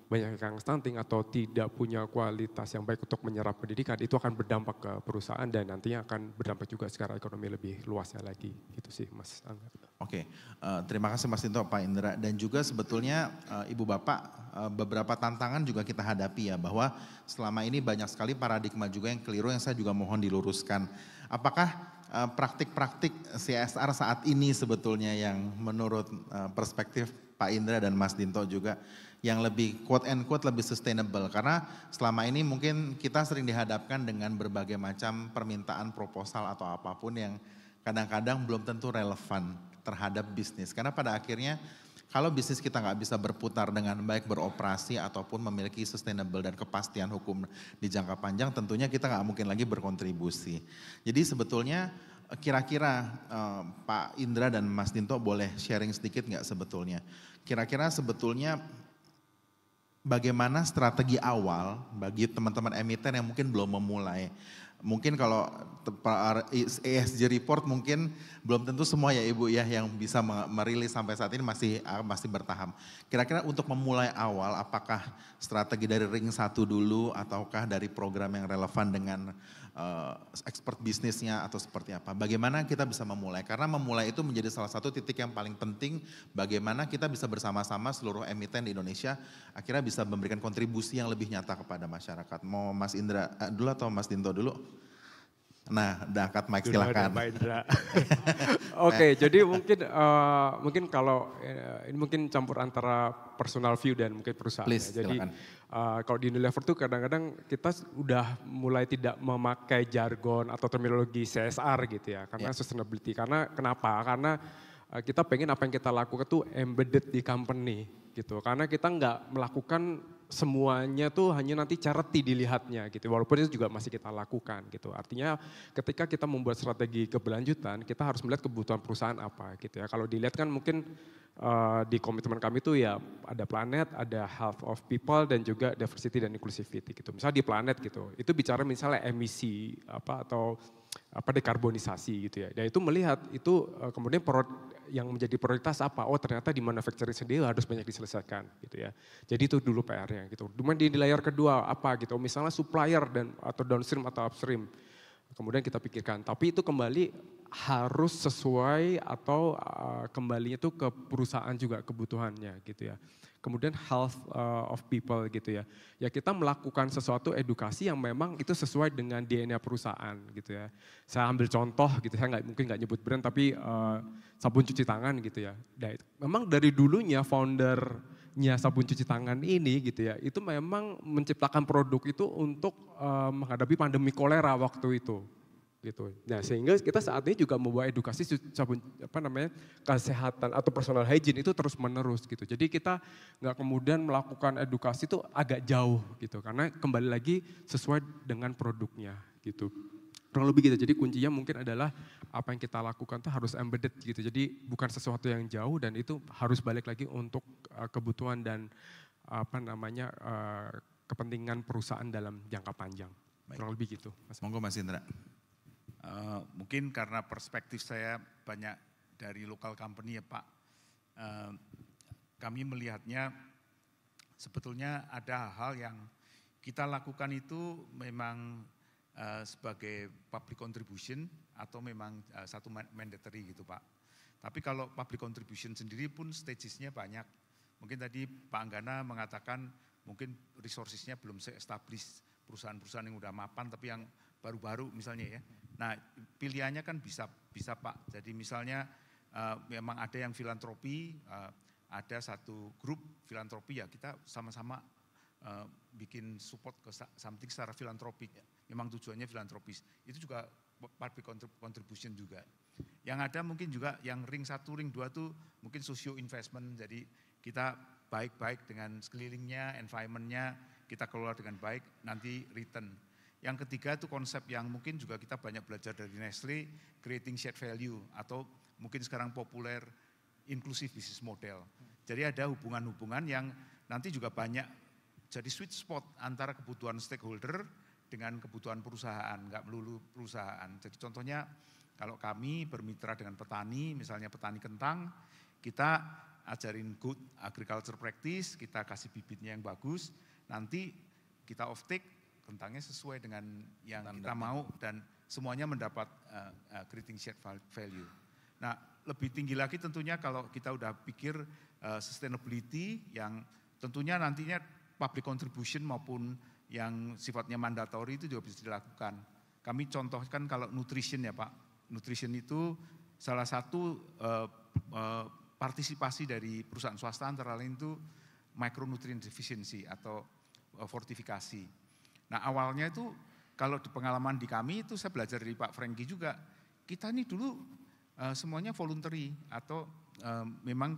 banyak yang stunting atau tidak punya kualitas yang baik untuk menyerap pendidikan, itu akan berdampak ke perusahaan dan nantinya akan berdampak juga secara ekonomi lebih luasnya lagi. Gitu sih Mas Angga. Oke, terima kasih Mas Tinto, Pak Indra. Dan juga sebetulnya Ibu Bapak beberapa tantangan juga kita hadapi ya, bahwa selama ini banyak sekali paradigma juga yang keliru yang saya juga mohon diluruskan. Apakah praktik-praktik CSR saat ini sebetulnya yang menurut perspektif Pak Indra dan Mas Tinto juga yang lebih quote and quote lebih sustainable, karena selama ini mungkin kita sering dihadapkan dengan berbagai macam permintaan proposal atau apapun yang kadang-kadang belum tentu relevan terhadap bisnis, karena pada akhirnya kalau bisnis kita nggak bisa berputar dengan baik, beroperasi ataupun memiliki sustainable dan kepastian hukum di jangka panjang, tentunya kita nggak mungkin lagi berkontribusi. Jadi sebetulnya kira-kira Pak Indra dan Mas Tinto boleh sharing sedikit nggak sebetulnya? Kira-kira sebetulnya bagaimana strategi awal bagi teman-teman emiten yang mungkin belum memulai? Mungkin kalau ESG report mungkin belum tentu semua ya Ibu ya yang bisa merilis sampai saat ini masih bertahap. Kira-kira untuk memulai awal apakah strategi dari ring 1 dulu ataukah dari program yang relevan dengan expert bisnisnya atau seperti apa? Bagaimana kita bisa memulai? Karena memulai itu menjadi salah satu titik yang paling penting bagaimana kita bisa bersama-sama seluruh emiten di Indonesia akhirnya bisa memberikan kontribusi yang lebih nyata kepada masyarakat. Mau Mas Indra dulu atau Mas Tinto dulu? Nah, udah angkat mic silakan. Oke, jadi mungkin kalau ini mungkin campur antara personal view dan mungkin perusahaan. Please, ya. Jadi kalau di Unilever tuh kadang-kadang kita udah mulai tidak memakai jargon atau terminologi CSR gitu ya, karena sustainability. Karena kenapa? Karena kita pengen apa yang kita lakukan tuh embedded di company gitu. Karena kita nggak melakukan semuanya tuh hanya nanti charity dilihatnya gitu. Walaupun itu juga masih kita lakukan gitu. Artinya ketika kita membuat strategi keberlanjutan, kita harus melihat kebutuhan perusahaan apa gitu ya. Kalau dilihat kan mungkin di komitmen kami tuh ya ada planet, ada health of people dan juga diversity dan inclusivity gitu. Misalnya di planet gitu, itu bicara misalnya emisi atau dekarbonisasi gitu ya. Dan itu melihat itu kemudian yang menjadi prioritas apa? Oh ternyata di manufacturing sendiri harus banyak diselesaikan gitu ya. Jadi itu dulu PR-nya gitu. Kemudian di layar kedua apa gitu? Misalnya supplier atau downstream atau upstream. Kemudian kita pikirkan. Tapi itu kembali harus sesuai atau kembalinya itu ke perusahaan juga kebutuhannya gitu ya. Kemudian health of people gitu ya. Ya kita melakukan sesuatu edukasi yang memang itu sesuai dengan DNA perusahaan gitu ya. Saya ambil contoh gitu, saya mungkin nggak nyebut brand tapi sabun cuci tangan gitu ya. Memang dari dulunya foundernya sabun cuci tangan ini gitu ya, itu memang menciptakan produk itu untuk menghadapi pandemi kolera waktu itu. Gitu. Nah, sehingga kita saat ini juga membawa edukasi sabun kesehatan atau personal hygiene itu terus menerus gitu. Jadi kita nggak kemudian melakukan edukasi itu agak jauh gitu karena kembali lagi sesuai dengan produknya gitu. Kurang lebih gitu. Jadi kuncinya mungkin adalah apa yang kita lakukan itu harus embedded gitu. Jadi bukan sesuatu yang jauh dan itu harus balik lagi untuk kebutuhan dan kepentingan perusahaan dalam jangka panjang. Kurang lebih gitu. Monggo Mas Indra. Mungkin karena perspektif saya banyak dari local company ya Pak, kami melihatnya sebetulnya ada hal-hal yang kita lakukan itu memang sebagai public contribution atau memang satu mandatory gitu Pak. Tapi kalau public contribution sendiri pun stagesnya banyak. Mungkin tadi Pak Anggana mengatakan mungkin resourcesnya belum se-establish perusahaan-perusahaan yang udah mapan tapi yang baru-baru misalnya ya. Nah pilihannya kan bisa Pak. Jadi misalnya memang ada yang filantropi, ada satu grup filantropi ya kita sama-sama bikin support ke something secara filantropik. Memang tujuannya filantropis. Itu juga public contribution juga. Yang ada mungkin juga yang ring 1, ring 2 tuh mungkin socio investment. Jadi kita baik-baik dengan sekelilingnya, environment-nya, kita kelola dengan baik, nanti return. Yang ketiga itu konsep yang mungkin juga kita banyak belajar dari Nestle, creating shared value, atau mungkin sekarang populer inclusive business model. Jadi ada hubungan-hubungan yang nanti juga banyak jadi sweet spot antara kebutuhan stakeholder dengan kebutuhan perusahaan, nggak melulu perusahaan. Jadi contohnya kalau kami bermitra dengan petani, misalnya petani kentang, kita ajarin good agriculture practice, kita kasih bibitnya yang bagus, nanti kita off take, kentangnya sesuai dengan yang kita mau dan semuanya mendapat creating shared value. Nah lebih tinggi lagi tentunya kalau kita udah pikir sustainability yang tentunya nantinya public contribution maupun yang sifatnya mandatori itu juga bisa dilakukan. Kami contohkan kalau nutrition ya Pak, nutrition itu salah satu partisipasi dari perusahaan swasta antara lain itu micronutrient deficiency atau fortifikasi. Nah awalnya itu kalau di pengalaman di kami itu saya belajar dari Pak Franky juga, kita ini dulu semuanya voluntary atau memang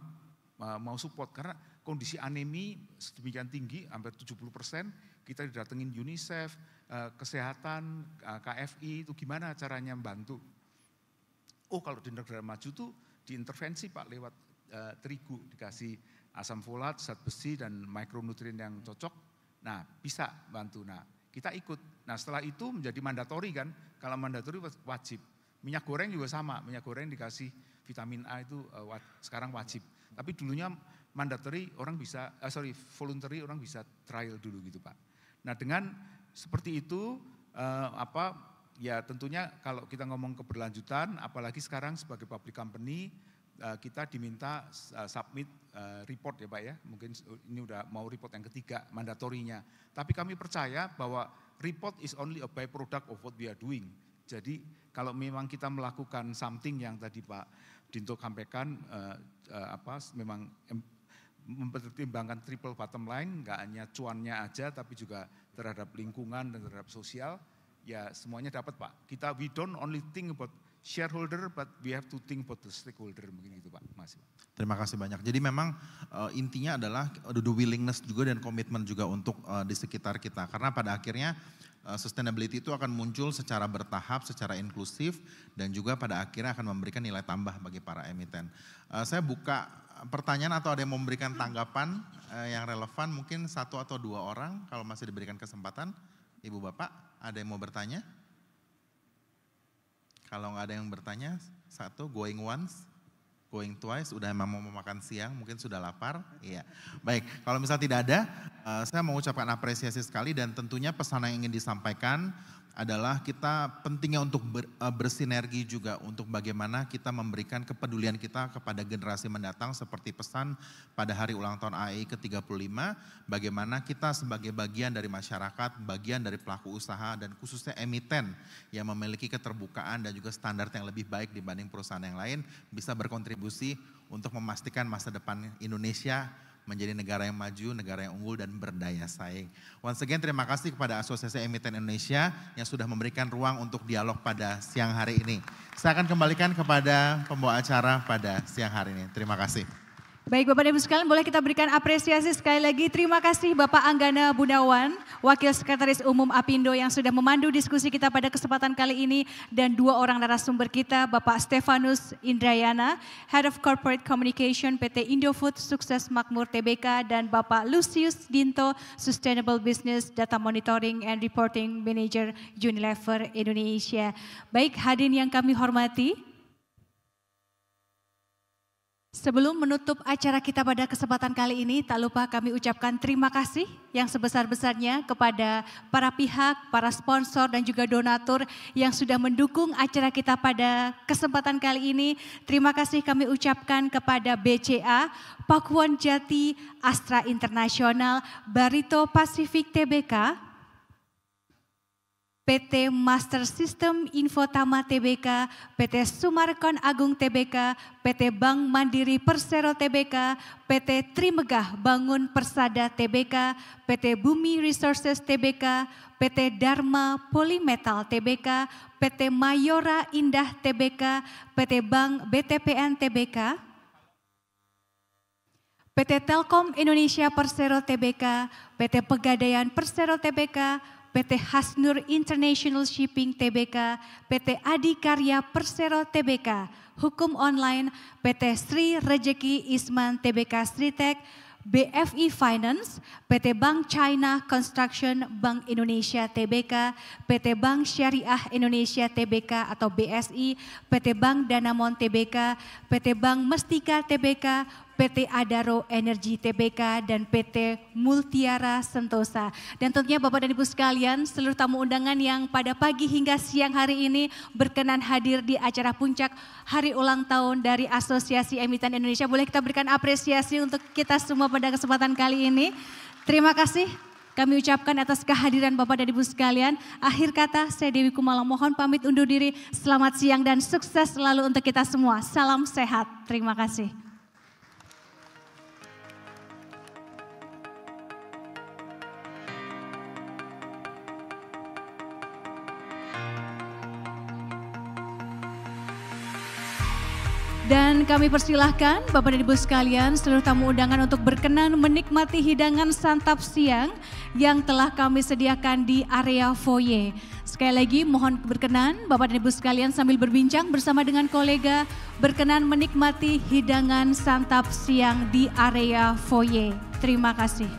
mau support karena kondisi anemi sedemikian tinggi, hampir 70%, kita didatengin UNICEF, kesehatan, KFI itu gimana caranya membantu. Oh kalau di negara maju tuh diintervensi Pak lewat terigu, dikasih asam folat, zat besi dan mikronutrien yang cocok, nah bisa bantu. Nah kita ikut, nah setelah itu menjadi mandatori kan, kalau mandatori wajib. Minyak goreng juga sama, minyak goreng dikasih vitamin A itu sekarang wajib. Tapi dulunya mandatory orang bisa, voluntary orang bisa trial dulu gitu Pak. Nah dengan seperti itu ya tentunya kalau kita ngomong keberlanjutan, apalagi sekarang sebagai public company kita diminta submit report ya Pak ya. Mungkin ini udah mau report yang ketiga mandatorinya. Tapi kami percaya bahwa report is only a byproduct of what we are doing. Jadi kalau memang kita melakukan something yang tadi Pak Dinto sampaikan memang mempertimbangkan triple bottom line, nggak hanya cuannya aja tapi juga terhadap lingkungan dan terhadap sosial, ya semuanya dapat Pak. We don't only think about shareholder but we have to think about the stakeholder, mungkin gitu Pak. Masih Pak. Terima kasih banyak. Jadi memang intinya adalah the willingness juga dan komitmen juga untuk di sekitar kita. Karena pada akhirnya sustainability itu akan muncul secara bertahap, secara inklusif dan juga pada akhirnya akan memberikan nilai tambah bagi para emiten. Saya buka pertanyaan atau ada yang memberikan tanggapan yang relevan, mungkin 1 atau 2 orang kalau masih diberikan kesempatan. Ibu Bapak ada yang mau bertanya? Kalau nggak ada yang bertanya, 1, going once, going twice, udah emang mau makan siang, mungkin sudah lapar. Iya. Baik, kalau misalnya tidak ada, saya mau ucapkan apresiasi sekali dan tentunya pesan yang ingin disampaikan adalah kita pentingnya untuk bersinergi juga untuk bagaimana kita memberikan kepedulian kita kepada generasi mendatang seperti pesan pada hari ulang tahun AEI ke-35, bagaimana kita sebagai bagian dari masyarakat, bagian dari pelaku usaha dan khususnya emiten yang memiliki keterbukaan dan juga standar yang lebih baik dibanding perusahaan yang lain bisa berkontribusi untuk memastikan masa depan Indonesia menjadi negara yang maju, negara yang unggul dan berdaya saing. Once again terima kasih kepada Asosiasi Emiten Indonesia yang sudah memberikan ruang untuk dialog pada siang hari ini. Saya akan kembalikan kepada pembawa acara pada siang hari ini. Terima kasih. Baik Bapak dan Ibu sekalian, boleh kita berikan apresiasi sekali lagi. Terima kasih Bapak Anggana Bunawan, Wakil Sekretaris Umum Apindo yang sudah memandu diskusi kita pada kesempatan kali ini. Dan 2 orang narasumber kita, Bapak Stefanus Indrayana, Head of Corporate Communication PT Indofood Sukses Makmur Tbk, dan Bapak Lucius Dinto, Sustainable Business Data Monitoring and Reporting Manager Unilever Indonesia. Baik hadirin yang kami hormati, Sebelum menutup acara kita pada kesempatan kali ini, tak lupa kami ucapkan terima kasih yang sebesar-besarnya kepada para pihak, para sponsor dan juga donatur yang sudah mendukung acara kita pada kesempatan kali ini. Terima kasih kami ucapkan kepada BCA, Pakuan Jati, Astra Internasional, Barito Pacific Tbk, PT Master System Infotama Tbk, PT Sumarkon Agung Tbk, PT Bank Mandiri Persero Tbk, PT Trimegah Bangun Persada Tbk, PT Bumi Resources Tbk, PT Dharma Polymetal Tbk, PT Mayora Indah Tbk, PT Bank BTPN Tbk, PT Telkom Indonesia Persero Tbk, PT Pegadaian Persero Tbk, PT Hasnur International Shipping Tbk, PT Adikarya Persero Tbk, Hukum Online, PT Sri Rejeki Isman Tbk Sritek, BFI Finance, PT Bank China Construction Bank Indonesia Tbk, PT Bank Syariah Indonesia Tbk atau BSI, PT Bank Danamon Tbk, PT Bank Mestika Tbk, PT Adaro Energi Tbk, dan PT Multiara Sentosa. Dan tentunya Bapak dan Ibu sekalian, seluruh tamu undangan yang pada pagi hingga siang hari ini berkenan hadir di acara puncak hari ulang tahun dari Asosiasi Emiten Indonesia. Boleh kita berikan apresiasi untuk kita semua pada kesempatan kali ini. Terima kasih kami ucapkan atas kehadiran Bapak dan Ibu sekalian. Akhir kata, saya Dewi Kumala mohon pamit undur diri. Selamat siang dan sukses selalu untuk kita semua. Salam sehat. Terima kasih. Dan kami persilahkan Bapak dan Ibu sekalian seluruh tamu undangan untuk berkenan menikmati hidangan santap siang yang telah kami sediakan di area foyer. Sekali lagi mohon berkenan Bapak dan Ibu sekalian sambil berbincang bersama dengan kolega berkenan menikmati hidangan santap siang di area foyer. Terima kasih.